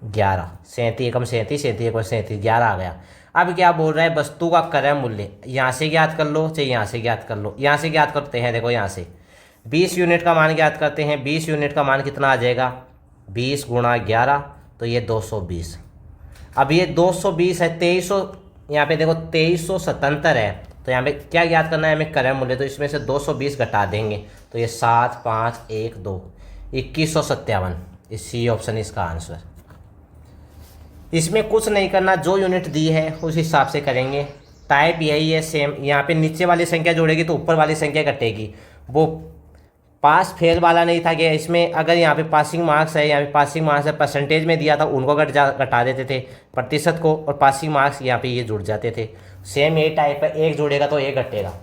11। 37 एकम 37, 37 एकम 37, 11 आ गया। अब क्या बोल रहा है, वस्तु का क्रय मूल्य यहाँ से ज्ञात कर लो चाहे यहाँ से ज्ञात कर लो। यहाँ से ज्ञात करते हैं, देखो यहाँ से 20 यूनिट का मान ज्ञात करते हैं। 20 यूनिट का मान कितना आ जाएगा, 20 गुणा 11, तो ये 220। अब ये 220 है, 2300 यहाँ पे देखो 2377 है, तो यहाँ पे क्या ज्ञात करना है हमें, क्रय मूल्य। तो इसमें से 220 घटा देंगे, तो ये 7 5 1 2 2157। इस सी ऑप्शन इसका आंसर। इसमें कुछ नहीं करना, जो यूनिट दी है उस हिसाब से करेंगे। टाइप यही है सेम। यहाँ पे नीचे वाली संख्या जोड़ेगी तो ऊपर वाली संख्या कटेगी। वो पास फेल वाला नहीं था कि इसमें अगर यहाँ पे पासिंग मार्क्स है, यहाँ पे पासिंग मार्क्स है, परसेंटेज में दिया था उनको घटा देते थे प्रतिशत को, और पासिंग मार्क्स यहाँ पे ये जुड़ जाते थे। सेम ये टाइप है, एक जोड़ेगा तो एक घटेगा,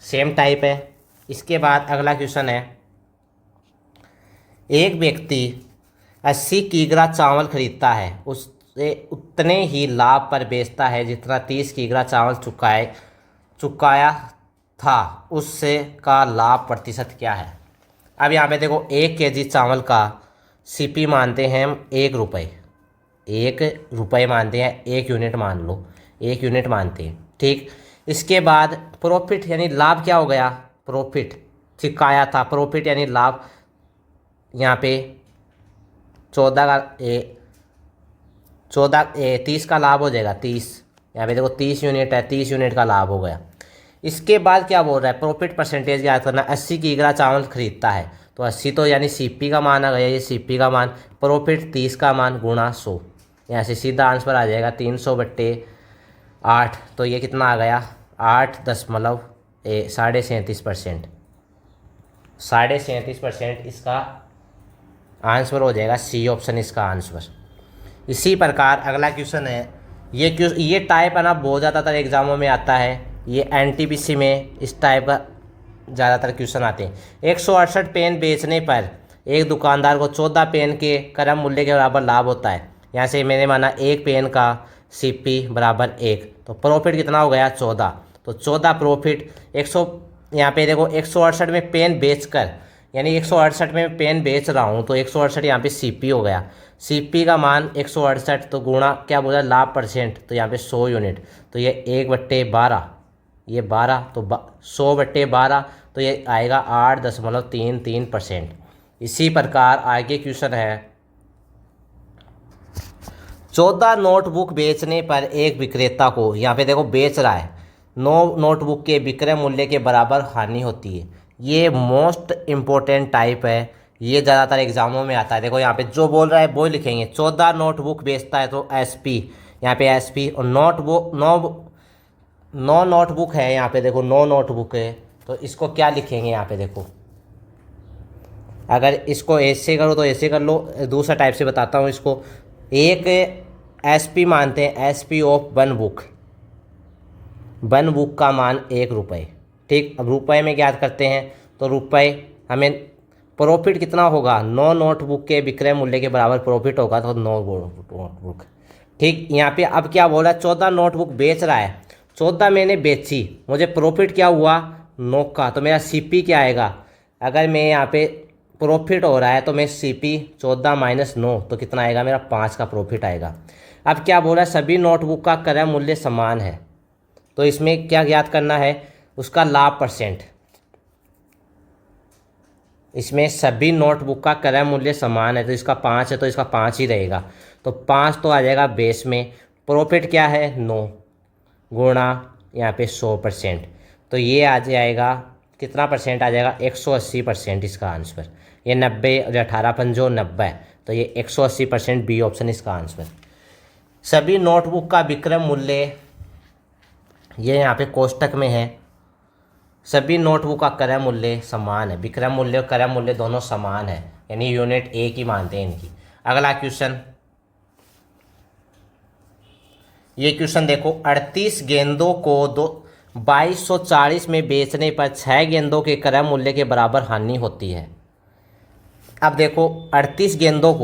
सेम टाइप है। इसके बाद अगला क्वेश्चन है, एक व्यक्ति 80 किग्रा चावल खरीदता है, उससे उतने ही लाभ पर बेचता है जितना 30 किग्रा चावल चुकाया था, उससे का लाभ प्रतिशत क्या है। अब यहाँ पे देखो 1 केजी चावल का सीपी मानते हैं हम 1 रुपये, 1 रुपये मानते हैं, 1 यूनिट मान लो, 1 यूनिट मानते हैं। ठीक, इसके बाद प्रॉफिट यानी लाभ क्या हो गया, प्रॉफिट चुकाया था, प्रॉफिट यानी लाभ, यहाँ पे 30 का लाभ हो जाएगा, 30। यहाँ पे देखो 30 यूनिट है, 30 यूनिट का लाभ हो गया। इसके बाद क्या बोल रहा है, प्रॉफिट परसेंटेज याद करना। 80 किग्रा चावल खरीदता है, तो 80 तो यानी सीपी का मान आ गया, ये सीपी का मान, प्रॉफिट 30 का मान गुणा 100। यहाँ से सीधा आंसर आ जाएगा 300 बट्टे 8, तो ये कितना आ गया 8.37%। 37.5% इसका आंसर हो जाएगा, सी ऑप्शन इसका आंसर। इसी प्रकार अगला क्वेश्चन है, ये टाइप है ना बहुत ज़्यादातर एग्जामों में आता है, ये एनटीपीसी में इस टाइप का ज़्यादातर क्वेश्चन आते हैं। 168 पेन बेचने पर एक दुकानदार को 14 पेन के क्रय मूल्य के बराबर लाभ होता है। यहाँ से मैंने माना एक पेन का सीपी बराबर 1, तो प्रॉफिट कितना हो गया 14। तो 14 प्रॉफिट 100, यहाँ पे देखो 168 में पेन बेचकर, यानी 168 में पेन बेच रहा हूँ, तो 168 यहाँ पे सीपी हो गया, सीपी का मान 168, तो गुणा क्या बोला लाभ परसेंट, तो यहाँ पे 100 यूनिट, तो ये 1/12, ये 12, तो 100/12, तो ये आएगा 8.33%। इसी प्रकार आगे क्वेश्चन है, 14 नोटबुक बेचने पर एक विक्रेता को, यहाँ पे देखो बेच रहा है, 9 नोटबुक के विक्रय मूल्य के बराबर हानि होती है। ये मोस्ट इम्पोर्टेंट टाइप है, ये ज़्यादातर एग्जामों में आता है। देखो यहाँ पे जो बोल रहा है वो लिखेंगे, 14 नोटबुक बेचता है तो एसपी, यहाँ पे एसपी, और नोटबुक 9 नोटबुक है, यहाँ पे देखो 9 नोटबुक है, तो इसको क्या लिखेंगे, यहाँ पे देखो अगर इसको ऐसे करो तो ऐसे कर लो, दूसरा टाइप से बताता हूँ इसको। एक एसपी मानते हैं, एसपी ऑफ 1 बुक, 1 बुक का मान 1 रुपये। ठीक, अब रुपए में ज्ञात करते हैं, तो रुपए हमें प्रॉफिट कितना होगा, 9 नोटबुक के विक्रय मूल्य के बराबर प्रॉफिट होगा, तो 9 नोटबुक। ठीक, यहाँ पे अब क्या बोला, 14 नोटबुक बेच रहा है, 14 मैंने बेची, मुझे प्रॉफिट क्या हुआ 9 का, तो मेरा सीपी क्या आएगा, अगर मैं यहाँ पे प्रॉफिट हो रहा है तो मैं सीपी 14 - 9, तो कितना आएगा मेरा 5 का प्रॉफिट आएगा। अब क्या बोला, सभी नोटबुक का क्रय मूल्य समान है, तो इसमें क्या ज्ञात करना है, उसका लाभ परसेंट। इसमें सभी नोटबुक का क्रय मूल्य समान है, तो इसका 5 है तो इसका 5 ही रहेगा, तो 5 तो आ जाएगा बेस में। प्रॉफिट क्या है 9 गुणा यहाँ पे 100%, तो ये आ जाएगा कितना परसेंट आ जाएगा 180% इसका आंसर। ये 90 और 18 पंजो 90, तो ये 180% बी ऑप्शन इसका आंसर। सभी नोटबुक का विक्रय मूल्य ये यहाँ पे कोष्टक में है। सभी नोटबुक का क्रय मूल्य समान है, विक्रय मूल्य और क्रय मूल्य दोनों समान है, यानी यूनिट एक ही मानते हैं इनकी। अगला क्वेश्चन, ये क्वेश्चन देखो, 38 गेंदों को 2240 में बेचने पर 6 गेंदों के क्रय मूल्य के बराबर हानि होती है। अब देखो 38 गेंदों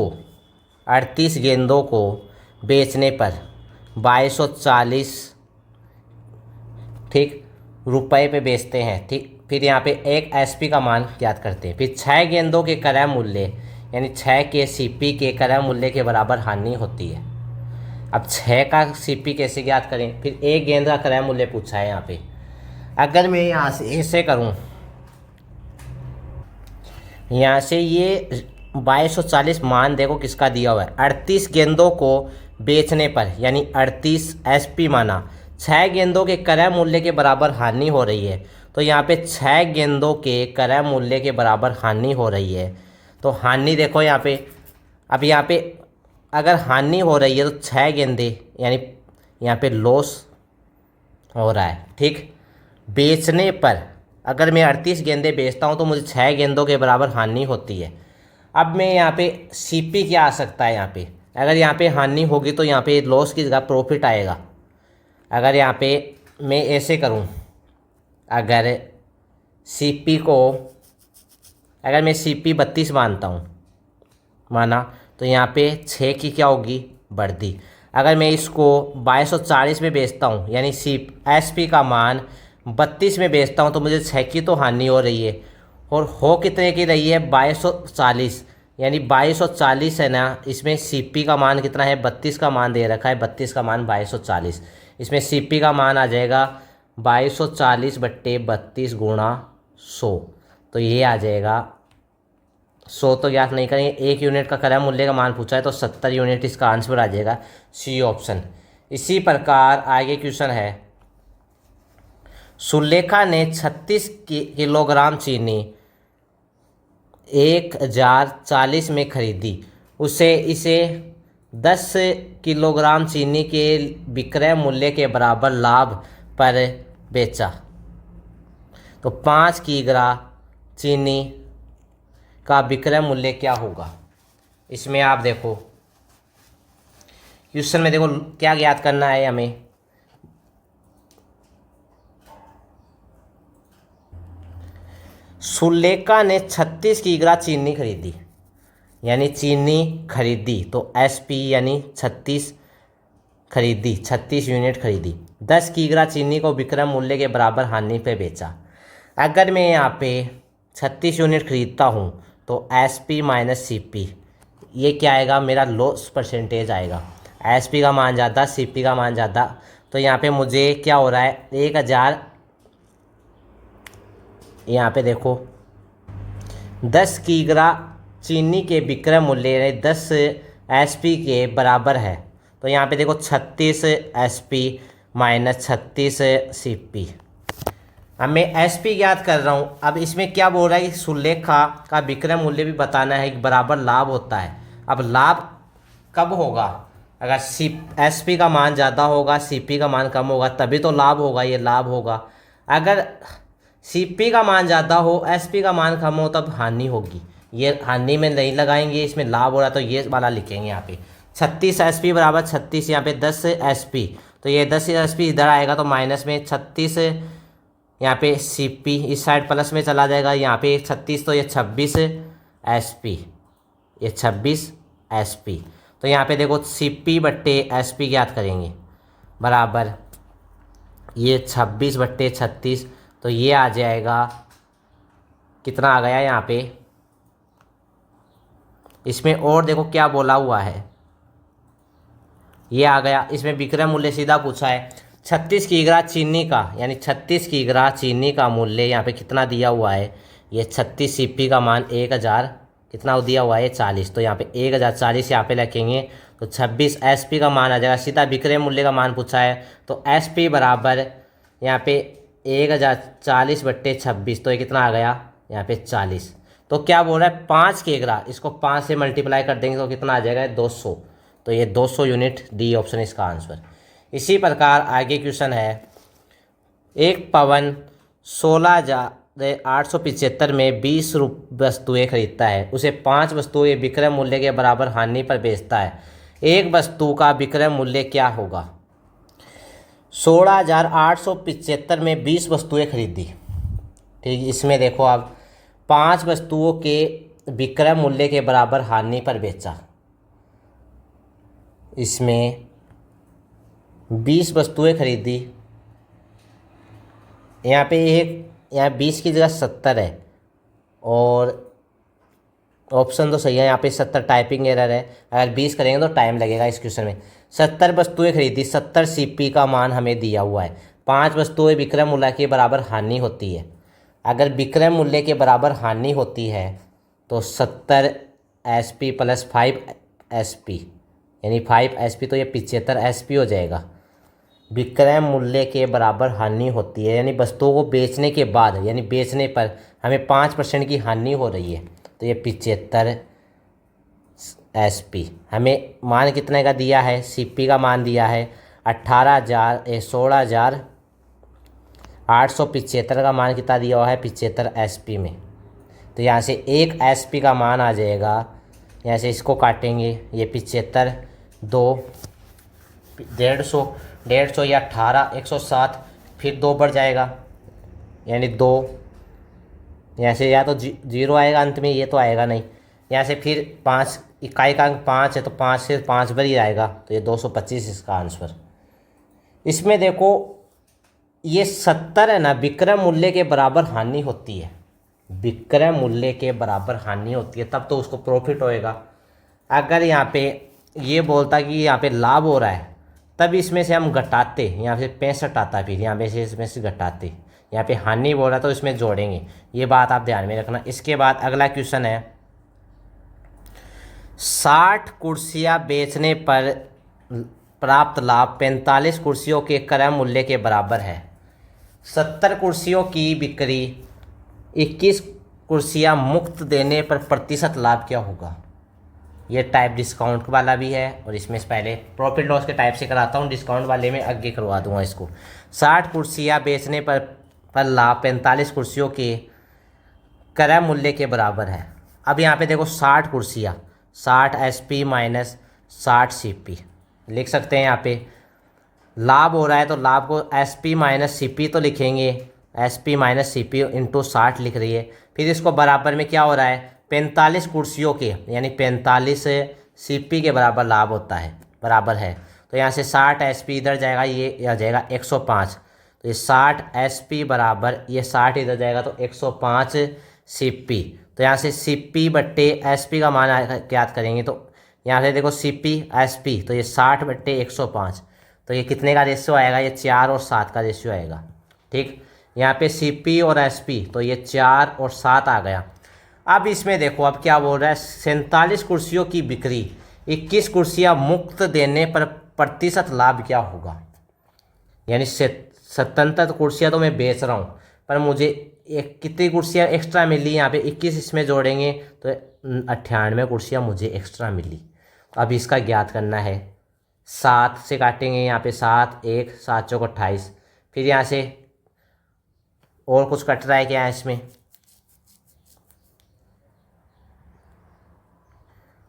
को बेचने पर 2240 ठीक रुपए पे बेचते हैं। ठीक, फिर यहाँ पे एक एसपी का मान ज्ञात करते हैं। फिर 6 गेंदों के क्रय मूल्य यानी 6 के सीपी के क्रय मूल्य के बराबर हानि होती है। अब 6 का सीपी कैसे ज्ञात करें? फिर एक गेंद का क्रय मूल्य पूछा है यहाँ पे। अगर मैं यहाँ से ऐसे करूँ, यहाँ से ये 2240 मान देखो किसका दिया हुआ है, 38 गेंदों को बेचने पर यानी 38 एसपी माना, 6 गेंदों के क्रय मूल्य के बराबर हानि हो रही है। तो यहाँ पे 6 गेंदों के क्रय मूल्य के बराबर हानि हो रही है। तो हानि देखो यहाँ पे, अब यहाँ पे अगर हानि हो रही है तो 6 गेंदे यानी यहाँ पे लॉस हो रहा है। ठीक, बेचने पर अगर मैं 38 गेंदे बेचता हूँ तो मुझे 6 गेंदों के बराबर हानि होती है। अब मैं यहाँ पे सीपी क्या आ सकता है, यहाँ पे अगर यहाँ पे हानि होगी तो यहाँ पे लॉस की जगह प्रॉफिट आएगा। अगर यहाँ पे मैं ऐसे करूँ, अगर सीपी को अगर मैं सीपी 32 मानता हूँ माना, तो यहाँ पे 6 की क्या होगी, बढ़ती। अगर मैं इसको 2240 में बेचता हूँ यानी एसपी का मान 32 में बेचता हूँ तो मुझे 6 की तो हानि हो रही है। और हो कितने की रही है, 2240, यानी 2240 है ना, इसमें सीपी का मान कितना है, 32 का मान दे रखा है, 32 का मान 2240, इसमें सीपी का मान आ जाएगा 2240 बट्टे 32 गुणा 100, तो ये आ जाएगा 100 तो ज्ञात नहीं करेंगे, 1 यूनिट का क्रय मूल्य का मान पूछा है तो 70 यूनिट इसका आंसर आ जाएगा, सी ऑप्शन। इसी प्रकार आगे क्वेश्चन है, सुलेखा ने 36 किलोग्राम चीनी 1040 में खरीदी, उसे इसे 10 किलोग्राम चीनी के विक्रय मूल्य के बराबर लाभ पर बेचा, तो 5 किलोग्राम चीनी का विक्रय मूल्य क्या होगा। इसमें आप देखो क्वेश्चन में देखो क्या ज्ञात करना है हमें, सुलेखा ने 36 किलोग्राम चीनी खरीदी, यानी चीनी खरीदी तो एसपी यानी 36 खरीदी, 36 यूनिट खरीदी, 10 किलोग्राम चीनी को विक्रय मूल्य के बराबर हानि पे बेचा। अगर मैं यहाँ पे 36 यूनिट खरीदता हूँ तो एसपी माइनस सीपी, ये क्या आएगा, मेरा लॉस परसेंटेज आएगा। एसपी का मान ज़्यादा, सीपी का मान ज़्यादा, तो यहाँ पे मुझे क्या हो रहा है, 1000, यहाँ पे देखो 10 किलोग्राम चीनी के विक्रय मूल्य 10 एसपी के बराबर है, तो यहाँ पे देखो 36 एसपी माइनस 36 सीपी। अब मैं एसपी ज्ञात कर रहा हूँ। अब इसमें क्या बोल रहा है कि सुलेखा का विक्रय मूल्य भी बताना है कि बराबर लाभ होता है। अब लाभ कब होगा, अगर एसपी का मान ज़्यादा होगा, सीपी का मान कम होगा, तभी तो लाभ होगा, ये लाभ होगा। अगर सीपी का मान ज़्यादा हो, एसपी का मान कम हो, तब हानि होगी। ये हानि में नहीं लगाएंगे, इसमें लाभ हो रहा है तो ये वाला लिखेंगे यहाँ पे। 36 एसपी बराबर 36, यहाँ पे 10 एसपी, तो ये 10 एसपी इधर आएगा तो माइनस में 36, यहाँ पे सीपी इस साइड प्लस में चला जाएगा, यहाँ पे 36 तो ये 26 एसपी, ये 26 एसपी, तो यहाँ पे देखो सीपी बट्टे एसपी ज्ञात करेंगे, बराबर ये 26 बट्टे 36, तो ये आ जाएगा, कितना आ गया यहाँ पे। इसमें और देखो क्या बोला हुआ है, ये आ गया। इसमें विक्रय मूल्य सीधा पूछा है 36 किलोग्राम चीनी का, यानी 36 किलोग्राम चीनी का मूल्य यहाँ पे कितना दिया हुआ है, ये 36 सीपी का मान 1000 कितना दिया हुआ है 40, तो यहाँ पे 1040 यहाँ पे रखेंगे तो 26 एसपी का मान आ जाएगा। सीधा विक्रय मूल्य का मान पूछा है तो एसपी बराबर यहाँ पे 1040 बट्टे 26, तो ये कितना आ गया यहाँ पे 40। तो क्या बोल रहा है 5 किलोग्राम, इसको 5 से मल्टीप्लाई कर देंगे तो कितना आ जाएगा 200, तो ये 200 यूनिट, डी ऑप्शन इसका आंसर। इसी प्रकार आगे क्वेश्चन है, एक पवन 16,875 में 20 वस्तुएं खरीदता है, उसे 5 वस्तुएं विक्रय मूल्य के बराबर हानि पर बेचता है। एक वस्तु का विक्रय मूल्य क्या होगा? 16,875 में 20 वस्तुएं खरीदी, ठीक। इसमें देखो आप 5 वस्तुओं के विक्रय मूल्य के बराबर हानि पर बेचा, इसमें 20 वस्तुएं खरीदी। यहाँ पे यहाँ 20 की जगह 70 है और ऑप्शन तो सही है, यहाँ पे 70 टाइपिंग एरर है। अगर 20 करेंगे तो टाइम लगेगा इस क्वेश्चन में। 70 वस्तुएं खरीदी, 70 सीपी का मान हमें दिया हुआ है। 5 वस्तुएं विक्रय मूल्य के बराबर हानि होती है। अगर विक्रय मूल्य के बराबर हानि होती है तो 70 SP प्लस 5 SP यानी 5 SP, तो ये 75 SP हो जाएगा। विक्रय मूल्य के बराबर हानि होती है यानी वस्तुओं को बेचने के बाद यानी बेचने पर हमें 5% की हानि हो रही है, तो ये 75 SP। हमें मान कितने का दिया है? CP का मान दिया है 16,875 का मान कितना दिया हुआ है? 75 SP में। तो यहाँ से 1 SP का मान आ जाएगा, यहाँ से इसको काटेंगे, ये 75 2 150 या 18 107, फिर 2 बढ़ जाएगा यानी 2, यहाँ से या तो 0 आएगा अंत में, ये तो आएगा नहीं। यहाँ से फिर 5, इकाई का अंक 5 है तो 5 से 5 बार ही आएगा, तो ये 225 इसका आंसर। इसमें देखो ये 70 है ना, विक्रय मूल्य के बराबर हानि होती है, विक्रय मूल्य के बराबर हानि होती है तब तो उसको प्रॉफिट होएगा। अगर यहाँ पे ये बोलता कि यहाँ पे लाभ हो रहा है तब इसमें से हम घटाते, यहाँ से 65 आता, फिर यहाँ पे से इसमें से घटाते, यहाँ पे हानि बोल रहा तो इसमें जोड़ेंगे। ये बात आप ध्यान में रखना। इसके बाद अगला क्वेश्चन है 60 कुर्सियाँ बेचने पर प्राप्त लाभ 45 कुर्सियों के क्रय मूल्य के बराबर है। 70 कुर्सियों की बिक्री, 21 कुर्सियाँ मुफ्त देने पर प्रतिशत लाभ क्या होगा? ये टाइप डिस्काउंट वाला भी है और इसमें से पहले प्रॉफिट लॉस के टाइप से कराता हूँ, डिस्काउंट वाले में आगे करवा दूंगा इसको। 60 कुर्सियाँ बेचने पर लाभ 45 कुर्सियों के क्रय मूल्य के बराबर है। अब यहाँ पे देखो 60 कुर्सियाँ, 60 SP माइनस 60 CP लिख सकते हैं। यहाँ पे लाभ हो रहा है तो लाभ को SP माइनस CP तो लिखेंगे, SP माइनस CP इंटू 60 लिख रही है। फिर इसको बराबर में क्या हो रहा है? 45 कुर्सियों के यानी 45 CP के बराबर लाभ होता है, बराबर है। तो यहाँ से 60 SP इधर जाएगा, ये आ जाएगा 105, तो ये 60 SP बराबर ये 60 इधर जाएगा तो 105 CP। तो यहाँ से CP बट्टे SP का मान ज्ञात करेंगे, तो यहाँ से देखो CP SP, तो ये 60 बट्टे 105, तो ये कितने का रेशियो आएगा? ये 4 और 7 का रेशियो आएगा, ठीक। यहाँ पे CP और SP, तो ये 4 और 7 आ गया। अब इसमें देखो अब क्या बोल रहा है? 47 कुर्सियों की बिक्री, 21 कुर्सियाँ मुफ्त देने पर प्रतिशत लाभ क्या होगा? यानी 77 कुर्सियाँ तो मैं बेच रहा हूँ पर मुझे कितनी कुर्सियाँ एक्स्ट्रा मिली? यहाँ पे 21 इसमें जोड़ेंगे तो 98 कुर्सियाँ मुझे एक्स्ट्रा मिली। अब इसका ज्ञात करना है। 7 से काटेंगे, यहाँ पे 7 1 7 चौक 28, फिर यहाँ से और कुछ कट रहा है क्या? इसमें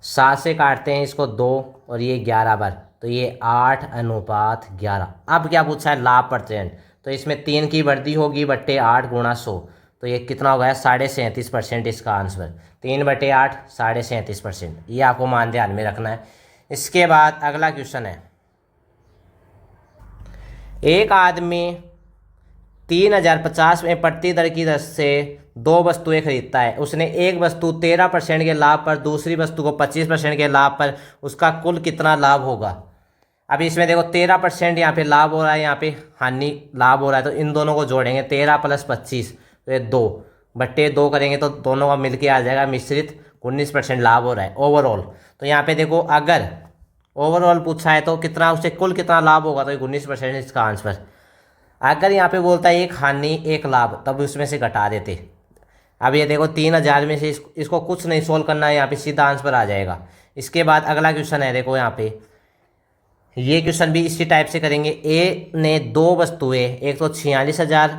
7 से काटते हैं इसको 2 और ये 11 बार, तो ये 8:11। अब क्या पूछा है? लाभ परसेंट, तो इसमें 3 की वृद्धि होगी बट्टे 8 गुणा 100, तो ये कितना हो गया? 37.5% इसका आंसर। 3/8 37.5%, ये आपको मान ध्यान में रखना है। इसके बाद अगला क्वेश्चन है, एक आदमी 3050 में प्रति दर की दर से 2 वस्तुएं खरीदता है। उसने एक वस्तु 13% के लाभ पर, दूसरी वस्तु को 25% के लाभ पर, उसका कुल कितना लाभ होगा? अब इसमें देखो 13% यहाँ पे लाभ हो रहा है, यहाँ पे हानि लाभ हो रहा है, तो इन दोनों को जोड़ेंगे 13 + 25, तो ये 2 बट्टे 2 करेंगे तो दोनों का मिलके आ जाएगा मिश्रित 19% लाभ हो रहा है ओवरऑल। तो यहाँ पे देखो अगर ओवरऑल पूछा है तो कितना, उससे कुल कितना लाभ होगा? तो 19% इसका आंसर। अगर यहाँ पे बोलता है एक हानि एक लाभ, तब उसमें से घटा देते। अब ये देखो 3000 में से इसको कुछ नहीं सोल्व करना है, यहाँ पे सीधा आंसर आ जाएगा। इसके बाद अगला क्वेश्चन है, देखो यहाँ पे ये क्वेश्चन भी इसी टाइप से करेंगे। ए ने दो वस्तुएं, एक तो 46,000,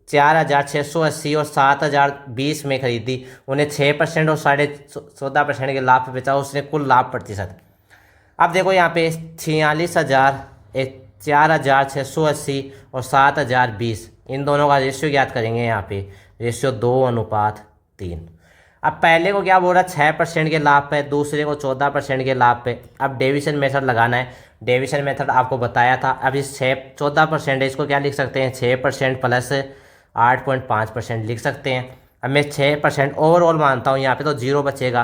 4,680 और 7,020 में खरीदी, उन्हें 6% और 14.5% के लाभ पे बेचा, उसने कुल लाभ प्रतिशत। अब देखो यहाँ पे 46,000, 4,680 और 7,020, इन दोनों का रेशियो ज्ञात करेंगे। यहाँ पे रेशियो 2:3। अब पहले को क्या बोल रहा है, 6% के लाभ पे, दूसरे को 14% के लाभ पे। अब डेविशन मेथड लगाना है। डेविशन मेथड आपको बताया था। अब इस 14% है, इसको क्या लिख सकते हैं, 6% प्लस 8.5% लिख सकते हैं। अब मैं 6% ओवरऑल मानता हूँ, यहाँ पे तो 0 बचेगा,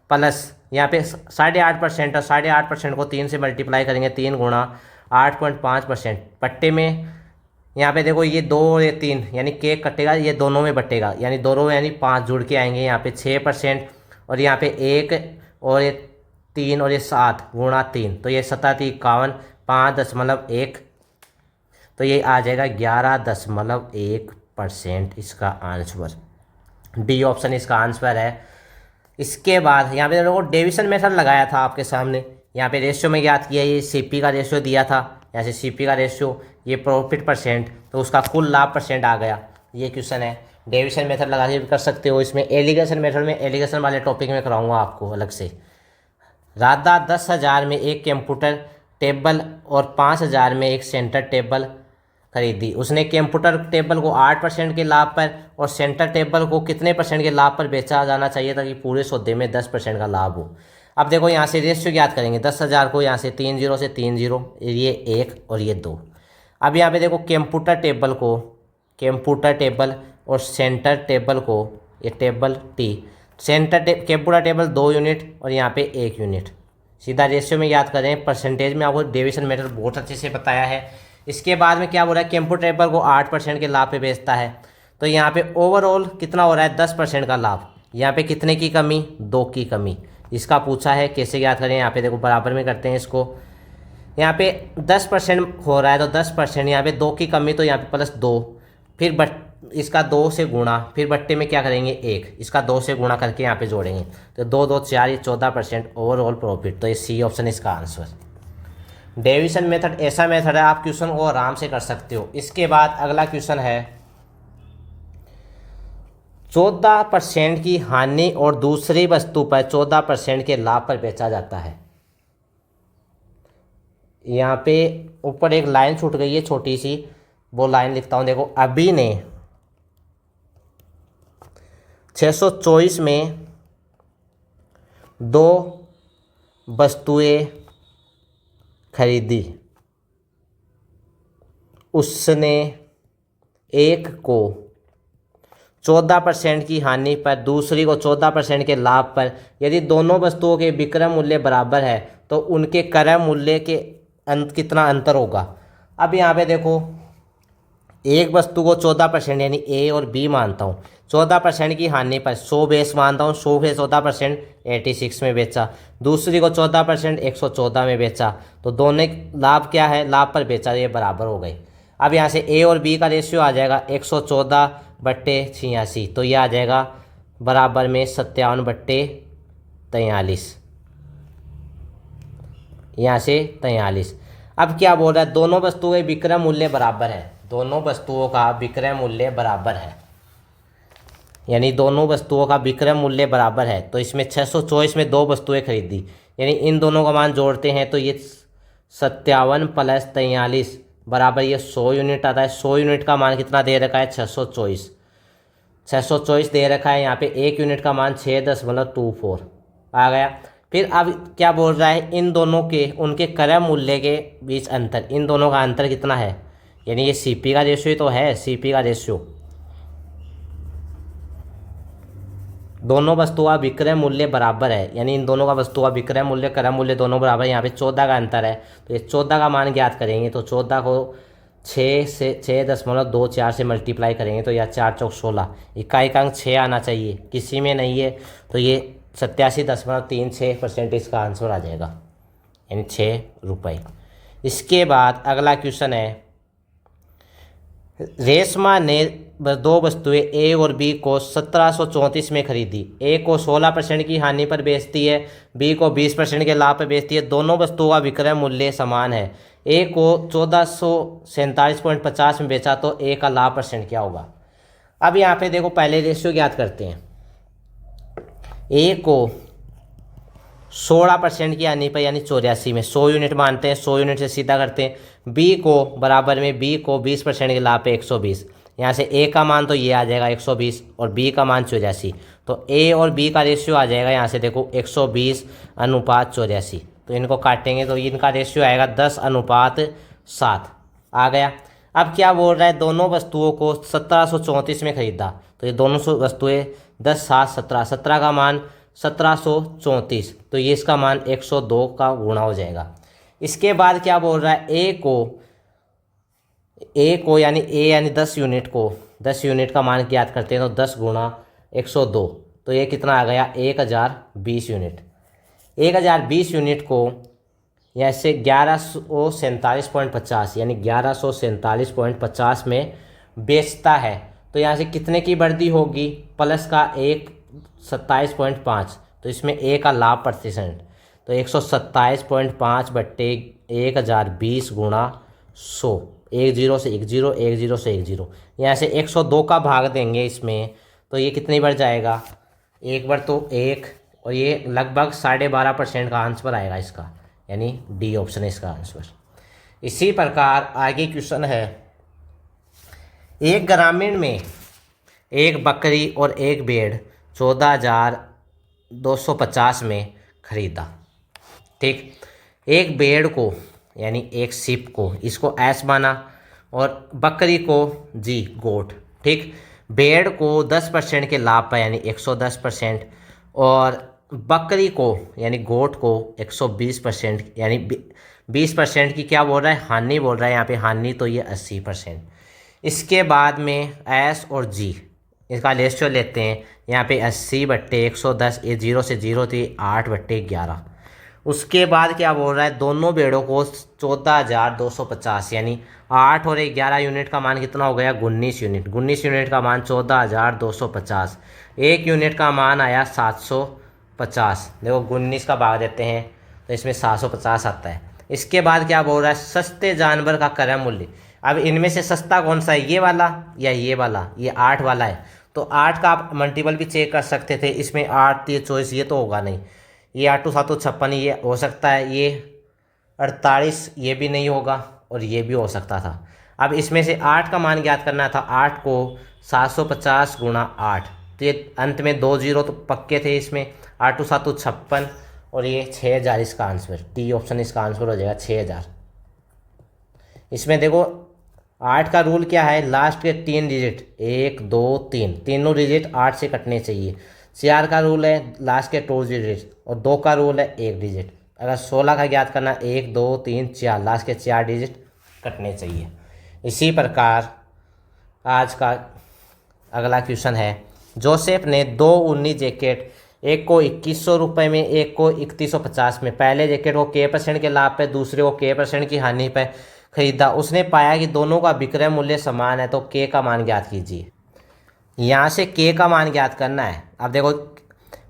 प्लस यहाँ पे 8.5% और 8.5% को 3 से मल्टीप्लाई करेंगे, 3 गुणा 8.5%। पट्टे में यहाँ पे देखो ये 2 और ये 3, यानी केक कटेगा, ये दोनों में बटेगा, यानी दोनों में यानी 5 जुड़ के आएंगे। यहाँ पे 6% और यहाँ पे 1 और ये 3 और ये 7 गुणा 3, तो ये 57, 5.1, तो ये आ जाएगा 11.1% इसका आंसर। डी ऑप्शन इसका आंसर है। इसके बाद यहाँ पे देखो डेविशन मेथड लगाया था आपके सामने, यहाँ पे रेशियो में ज्ञात किया, ये सीपी का रेशियो दिया था, यहाँ से सीपी का रेशियो, ये प्रॉफिट परसेंट, तो उसका कुल लाभ परसेंट आ गया। ये क्वेश्चन है। डेविशन मेथड लगा के भी कर सकते हो। इसमें एलिगेशन मेथड में, एलिगेशन वाले टॉपिक में कराऊंगा आपको अलग से। राधा 10,000 में एक कंप्यूटर टेबल और 5,000 में एक सेंटर टेबल खरीदी। उसने कंप्यूटर टेबल को 8% के लाभ पर और सेंटर टेबल को कितने परसेंट के लाभ पर बेचा जाना चाहिए ताकि पूरे सौदे में 10% का लाभ हो। अब देखो यहाँ से रेशियो ज्ञात करेंगे। 10,000 को यहाँ से 3 0 से 3 0, ये 1 और ये 2। अब यहाँ पे देखो कंप्यूटर टेबल और सेंटर टेबल को, ये table T, computer table 2 unit और यहाँ पे 1 यूनिट। सीधा रेशियो में याद करें। परसेंटेज में आपको डेविशन मेथड बहुत अच्छे से बताया है। इसके बाद में क्या बोल रहा है, कंप्यूटर टेबल को 8% के लाभ पे बेचता है, तो यहाँ पे ओवरऑल कितना हो रहा है, 10% का लाभ। यहाँ पे कितने की कमी, 2 की कमी। इसका पूछा है, कैसे याद करें। यहाँ पे देखो बराबर में करते हैं इसको। यहाँ पे 10% हो रहा है तो 10%, यहाँ पे 2 की कमी तो यहाँ पे +2, फिर इसका 2 से गुणा, फिर बट्टे में क्या करेंगे 1, इसका 2 से गुणा करके यहाँ पे जोड़ेंगे, तो 2 2 4, ये 14% ओवरऑल प्रॉफिट। तो ये सी ऑप्शन इसका आंसर। डेविशन मेथड ऐसा मेथड है, आप क्वेश्चन को आराम से कर सकते हो। इसके बाद अगला क्वेश्चन है, 14% की हानि और दूसरी वस्तु पर 14% के लाभ पर बेचा जाता है। यहाँ पे ऊपर एक लाइन छूट गई है छोटी सी, वो लाइन लिखता हूँ। देखो, अभी ने 624 में 2 वस्तुएं खरीदी। उसने एक को 14% की हानि पर, दूसरी को 14% के लाभ पर। यदि दोनों वस्तुओं के विक्रय मूल्य बराबर है तो उनके क्रय मूल्य के कितना अंतर होगा। अब यहाँ पे देखो, एक वस्तु को 14% यानी ए और बी मानता हूँ, 14% की हानि पर 100 बेस मानता हूँ, 100 पे 14% 86 में बेचा। दूसरी को 14% 114 में बेचा, तो दोनों लाभ क्या है, लाभ पर बेचा, ये बराबर हो गए। अब यहाँ से ए और बी का रेशियो आ जाएगा 114/86, तो ये आ जाएगा बराबर में 57/43, यहाँ से 43। अब क्या बोल रहा है, दोनों वस्तुओं के विक्रय मूल्य बराबर है, दोनों वस्तुओं का विक्रय मूल्य बराबर है, यानी दोनों वस्तुओं का विक्रय मूल्य बराबर है। तो इसमें 624 में 2 वस्तुएं खरीदी, यानी इन दोनों का मान जोड़ते हैं तो ये 57 + 43 बराबर ये 100 यूनिट आता है। 100 यूनिट का मान कितना दे रखा है, 624 दे रखा है। यहाँ पे 1 यूनिट का मान 6.24 आ गया। फिर अब क्या बोल रहा है, इन दोनों के उनके क्रय मूल्य के बीच अंतर, इन दोनों का अंतर कितना है, यानी ये सीपी का रेशियो तो है, सीपी का रेशियो। दोनों वस्तुओं का विक्रय मूल्य बराबर है, यानी इन दोनों का वस्तुओं का विक्रय मूल्य क्रय मूल्य दोनों बराबर है। यहाँ पे 14 का अंतर है, तो ये 14 का मान ज्ञात करेंगे। तो 14 को 6.24 से मल्टीप्लाई करेंगे तो यह 4 चौक 16, इकाई का अंक 6 आना चाहिए, किसी में नहीं है, तो ये 87.36% इसका आंसर आ जाएगा, यानी 6 रुपये। इसके बाद अगला क्वेश्चन है, रेशमा ने दो वस्तुएं ए और बी को 1734 में खरीदी। ए को 16% की हानि पर बेचती है, बी को 20% के लाभ पर बेचती है। दोनों वस्तुओं का विक्रय मूल्य समान है। ए को 1447.50 में बेचा तो ए का लाभ परसेंट क्या होगा। अब यहाँ पे देखो पहले रेशियो ज्ञात करते हैं। ए को 16% की हानि पर यानी 84 में 100 यूनिट मानते हैं, 100 यूनिट से सीधा करते हैं। बी को बराबर में बी को 20% के लाभ पे 120, यहाँ से ए का मान तो ये आ जाएगा 120 और बी का मान 84, तो ए और बी का रेशियो आ जाएगा यहाँ से देखो 120:84। तो इनको काटेंगे तो इनका रेशियो आएगा 10:7 आ गया। अब क्या बोल रहा है, दोनों वस्तुओं को 1734 में खरीदा, तो ये दोनों वस्तुएं 10, 7, 17, 17 का मान 1734, तो ये इसका मान 102 का गुणा हो जाएगा। इसके बाद क्या बोल रहा है, ए को यानी 10 यूनिट को 10 यूनिट का मान ज्ञात करते हैं, तो 10 गुणा 102, तो ये कितना आ गया 1020 यूनिट। 1020 यूनिट को ऐसे 1147.50 यानी 1147.50 में बेचता है, तो यहाँ से कितने की बढ़ती होगी, प्लस का 27.5, तो इसमें ए का लाभ प्रतिशत, तो 127.5 बट्टे 1020 गुणा 100, 10 से 10, 10 से 10, यहाँ से 102 का भाग देंगे इसमें, तो ये कितनी बढ़ जाएगा, एक बार तो एक, और ये लगभग 12.5% का आंसर आएगा इसका, यानी डी ऑप्शन है इसका आंसर। इसी प्रकार आगे क्वेश्चन है, एक ग्रामीण में एक बकरी और एक भेड़ 14,250 में खरीदा। ठीक, एक भेड़ को यानी एक सिप को, इसको एस माना, और बकरी को जी गोट। ठीक, भेड़ को 10% के लाभ पर यानी 110%, और बकरी को यानी गोट को 120% यानी 20% की क्या बोल रहा है, हानि बोल रहा है यहाँ पे, हानि तो ये 80%। इसके बाद में एस और जी इसका रेशियो लेते हैं, यहाँ पे 80/110, ये 0 से 0 थी, 8/11। उसके बाद क्या बोल रहा है, दोनों भेड़ों को 14,250 यानी 8 और 11 यूनिट का मान कितना हो गया, 19 यूनिट। 19 यूनिट का मान 14,250, एक यूनिट का मान आया 750। देखो 19 का भाग देते हैं तो इसमें 750 आता है। इसके बाद क्या बोल रहा है, सस्ते जानवर का क्रय मूल्य। अब इनमें से सस्ता कौन सा है, ये वाला या ये वाला, ये 8 वाला है, तो 8 का आप मल्टीपल भी चेक कर सकते थे। इसमें 8 ये 24 ये तो होगा नहीं, ये 8 7 56 ये हो सकता है, ये 48 ये भी नहीं होगा, और ये भी हो सकता था। अब इसमें से 8 का मान ज्ञात करना था, 8 को 750 गुणा 8, तो ये अंत में 2 0 तो पक्के थे इसमें, 8 7 56, और ये 6000 इसका आंसर, डी ऑप्शन इसका आंसर हो जाएगा 6000। इसमें देखो 8 का रूल क्या है, लास्ट के 3 डिजिट 1 2 3 तीनों डिजिट 8 से कटने चाहिए। 4 का रूल है लास्ट के 2 डिजिट, और 2 का रूल है 1 डिजिट। अगर 16 का ज्ञात करना 1 2 3 4 लास्ट के 4 डिजिट कटने चाहिए। इसी प्रकार आज का अगला क्वेश्चन है, जोसेफ ने 2 ऊनी जैकेट, एक को 2100 रुपये में, एक को 3150 में, पहले जैकेट को K% के लाभ पे, दूसरे को K% की हानि पे खरीदा। उसने पाया कि दोनों का विक्रय मूल्य समान है, तो K का मान ज्ञात कीजिए। यहाँ से K का मान ज्ञात करना है। अब देखो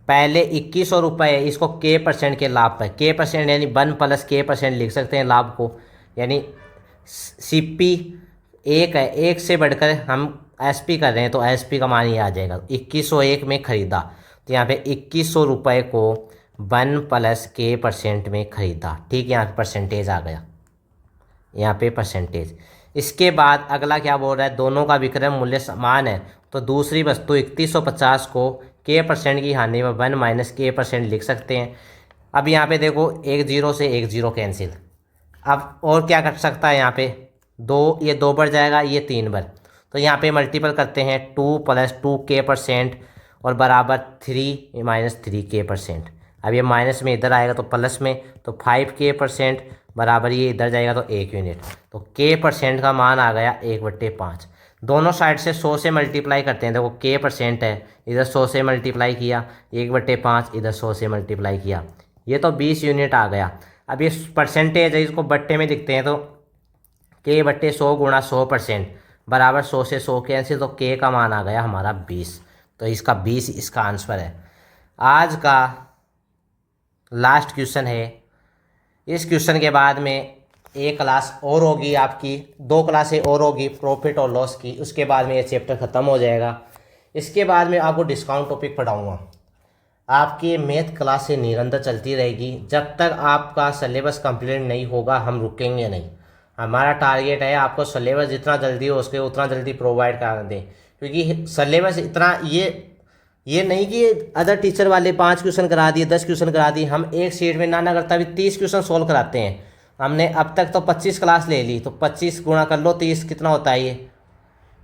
पहले 2100 रुपये है, इसको K% के लाभ पर, K% यानी 1 + K% लिख सकते हैं लाभ को, यानी CP 1 है, 1 से बढ़कर हम SP कर रहे हैं, तो SP का मान ये आ जाएगा। 2101 में खरीदा, तो यहाँ पे 2100 रुपये को 1 + K% में खरीदा। ठीक है, यहाँ पे परसेंटेज आ गया, यहाँ पे परसेंटेज। इसके बाद अगला क्या बोल रहा है, दोनों का विक्रय मूल्य समान है, तो दूसरी वस्तु 3150 को K% की हानि में 1 - K% लिख सकते हैं। अब यहाँ पे देखो 1 0 से 1 0 कैंसिल। अब और क्या कर सकता है, यहाँ पे 2, ये 2 बढ़ जाएगा, ये 3 बढ़, तो यहाँ पे मल्टीपल करते हैं 2 + 2 K% और बराबर 3 - 3 K%। अब ये माइनस में इधर आएगा तो प्लस में, तो 5 K% बराबर ये इधर जाएगा तो 1 यूनिट, तो K% का मान आ गया 1/5। दोनों साइड से 100 से मल्टीप्लाई करते हैं। देखो K% है, इधर 100 से मल्टीप्लाई किया, 1/5 इधर 100 से मल्टीप्लाई किया, ये तो 20 यूनिट आ गया। अब ये परसेंटेज है, इसको बट्टे में लिखते हैं, तो K/100 गुणा 100%, बराबर 100 से 100 कैंसिल, तो के का मान आ गया हमारा 20। तो इसका 20 इसका आंसर है। आज का लास्ट क्वेश्चन है। इस क्वेश्चन के बाद में एक क्लास और होगी आपकी, 2 क्लासें और होगी प्रॉफिट और लॉस की, उसके बाद में ये चैप्टर ख़त्म हो जाएगा। इसके बाद में आपको डिस्काउंट टॉपिक पढ़ाऊँगा। आपकी मैथ क्लासें निरंतर चलती रहेगी जब तक आपका सिलेबस कंप्लीट नहीं होगा, हम रुकेंगे नहीं। हमारा टारगेट है आपको सिलेबस जितना जल्दी हो उसके उतना जल्दी प्रोवाइड करा दें, क्योंकि सिलेबस इतना ये नहीं कि अदर टीचर वाले 5 क्वेश्चन करा दिए, 10 क्वेश्चन करा दिए, हम एक सीट में ना करता भी 30 क्वेश्चन सोल्व कराते हैं। हमने अब तक तो 25 क्लास ले ली, तो 25 गुणा कर लो 30 कितना होता है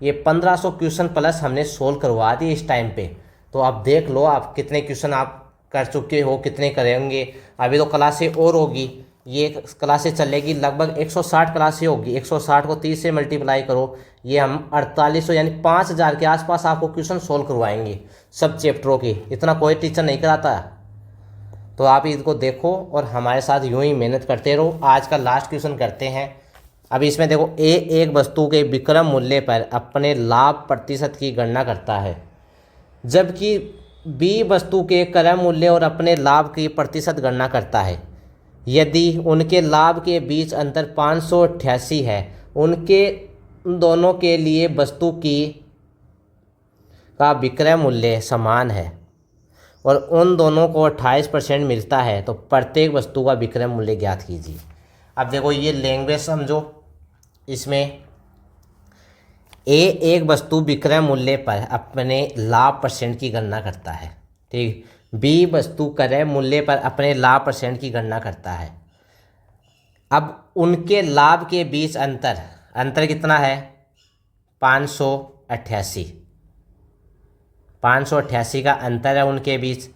ये 1500 क्वेश्चन प्लस हमने सोल्व करवा दिए इस टाइम पे। तो आप देख लो आप कितने क्वेश्चन आप कर चुके हो, कितने करेंगे। अभी तो क्लासें और होगी, ये क्लासें चलेगी लगभग 160 क्लासें होगी। 160 को 30 से मल्टीप्लाई करो, ये हम 4800 यानी 5000 के आसपास आपको क्वेश्चन सोल्व करवाएंगे सब चैप्टरों के। इतना कोई टीचर नहीं कराता है। तो आप इसको देखो और हमारे साथ यूं ही मेहनत करते रहो। आज का लास्ट क्वेश्चन करते हैं। अब इसमें देखो, ए एक वस्तु के विक्रय मूल्य पर अपने लाभ प्रतिशत की गणना करता है, जबकि बी वस्तु के क्रय मूल्य और अपने लाभ की प्रतिशत गणना करता है। यदि उनके लाभ के बीच अंतर 588 है, उनके दोनों के लिए वस्तु की का विक्रय मूल्य समान है और उन दोनों को 28% मिलता है, तो प्रत्येक वस्तु का विक्रय मूल्य ज्ञात कीजिए। अब देखो ये लैंग्वेज समझो। इसमें ए एक वस्तु विक्रय मूल्य पर अपने लाभ परसेंट की गणना करता है, ठीक। बी वस्तु क्रय मूल्य पर अपने लाभ परसेंट की गणना करता है। अब उनके लाभ के बीच अंतर कितना है? 588। 588 का अंतर है उनके बीच।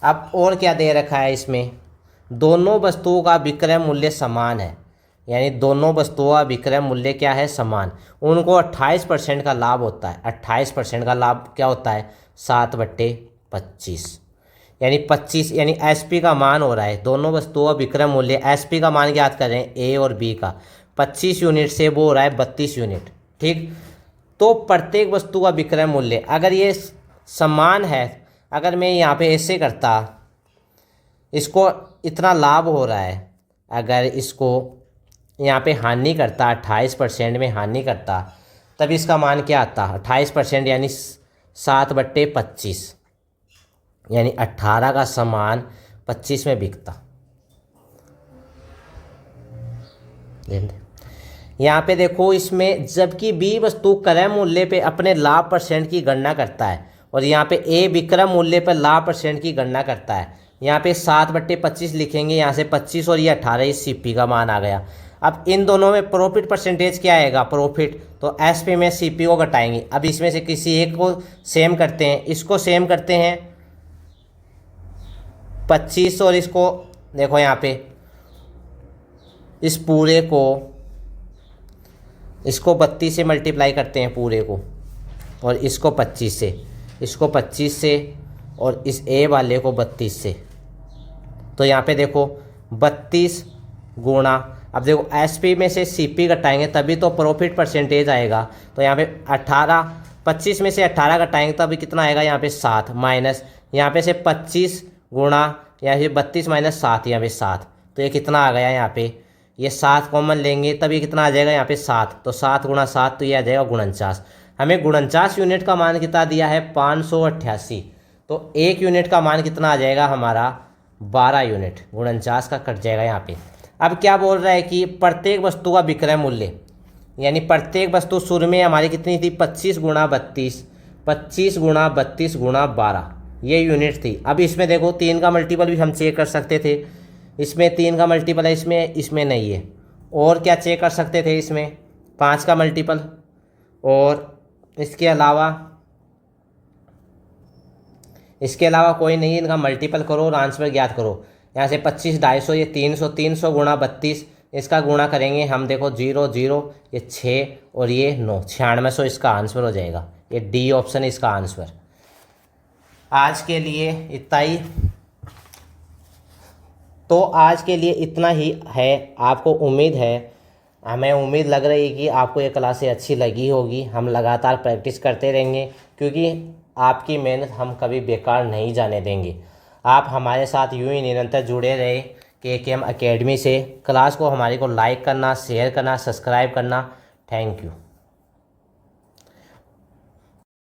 अब और क्या दे रखा है इसमें? दोनों वस्तुओं का विक्रय मूल्य समान है, यानी दोनों वस्तुओं का विक्रय मूल्य क्या है? समान। उनको 28% का लाभ होता है। 28% का लाभ क्या होता है? 7/25, यानी 25, यानी एसपी का मान हो रहा है। दोनों वस्तुओं का विक्रय मूल्य, एसपी का मान याद कर रहे हैं ए और बी का, 25 यूनिट से वो हो रहा है 32 यूनिट, ठीक। तो प्रत्येक वस्तु का विक्रय मूल्य अगर ये समान है, अगर मैं यहाँ पे ऐसे करता, इसको इतना लाभ हो रहा है, अगर इसको यहाँ पे हानि करता, 28% में हानि करता, तब इसका मान क्या आता? 28% यानी 7/25, यानी 18 का सामान 25 में बिकता। यहाँ पे देखो, इसमें जबकि बी वस्तु क्रय मूल्य पे अपने लाभ परसेंट की गणना करता है और यहाँ पे ए विक्रय मूल्य पर लाभ परसेंट की गणना करता है। यहाँ पे 7/25 लिखेंगे, यहाँ से 25 और ये 18, इस सीपी का मान आ गया। अब इन दोनों में प्रॉफिट परसेंटेज क्या आएगा? प्रॉफिट, तो एसपी में सीपी को घटाएंगे। अब इसमें से किसी एक को सेम करते हैं, इसको सेम करते हैं 25 और इसको देखो यहाँ पे इस पूरे को, इसको 32 से मल्टीप्लाई करते हैं पूरे को, और इसको 25 से, इसको 25 से और इस ए वाले को 32 से। तो यहाँ पे देखो 32 गुणा, अब देखो एसपी में से सीपी घटाएंगे तभी तो प्रॉफिट परसेंटेज आएगा। तो यहाँ पे 18, 25 में से 18 घटाएंगे तभी कितना आएगा? यहाँ पे 7, माइनस यहाँ पे से 25 गुणा, यहाँ पे 32 माइनस 7, यहाँ पे 7, तो ये कितना आ गया? यहाँ पे ये 7 कॉमन लेंगे तब ये कितना आ जाएगा? यहाँ पे 7, तो 7 गुणा 7, तो ये आ जाएगा 49। हमें 49 यूनिट का मान कितना दिया है? 588। तो एक यूनिट का मान कितना आ जाएगा हमारा? 12 यूनिट। 49 का कट जाएगा यहाँ पे। अब क्या बोल रहा है कि प्रत्येक वस्तु का विक्रय मूल्य, यानी प्रत्येक वस्तु शुरू में हमारी कितनी थी? 25 गुणा 32, 25 गुणा 32 गुणा 12, ये यूनिट थी। अब इसमें देखो 3 का मल्टीपल भी हम चेक कर सकते थे। इसमें 3 का मल्टीपल है, इसमें नहीं है। और क्या चेक कर सकते थे? इसमें 5 का मल्टीपल, और इसके अलावा कोई नहीं। इनका मल्टीपल करो और आंसर ज्ञात करो। यहाँ से 25, 250, ये 300, 300 गुणा 32, इसका गुणा करेंगे हम, देखो 0 0, ये 6 और ये 9, 9600 इसका आंसर हो जाएगा। ये डी ऑप्शन है इसका आंसर। आज के लिए इतना ही। तो आज के लिए इतना ही है। आपको उम्मीद है हमें उम्मीद लग रही है कि आपको ये क्लासें अच्छी लगी होगी। हम लगातार प्रैक्टिस करते रहेंगे क्योंकि आपकी मेहनत हम कभी बेकार नहीं जाने देंगे। आप हमारे साथ यूं ही निरंतर जुड़े रहे KKM एकेडमी से। क्लास को हमारे को लाइक करना, शेयर करना, सब्सक्राइब करना। Thank you.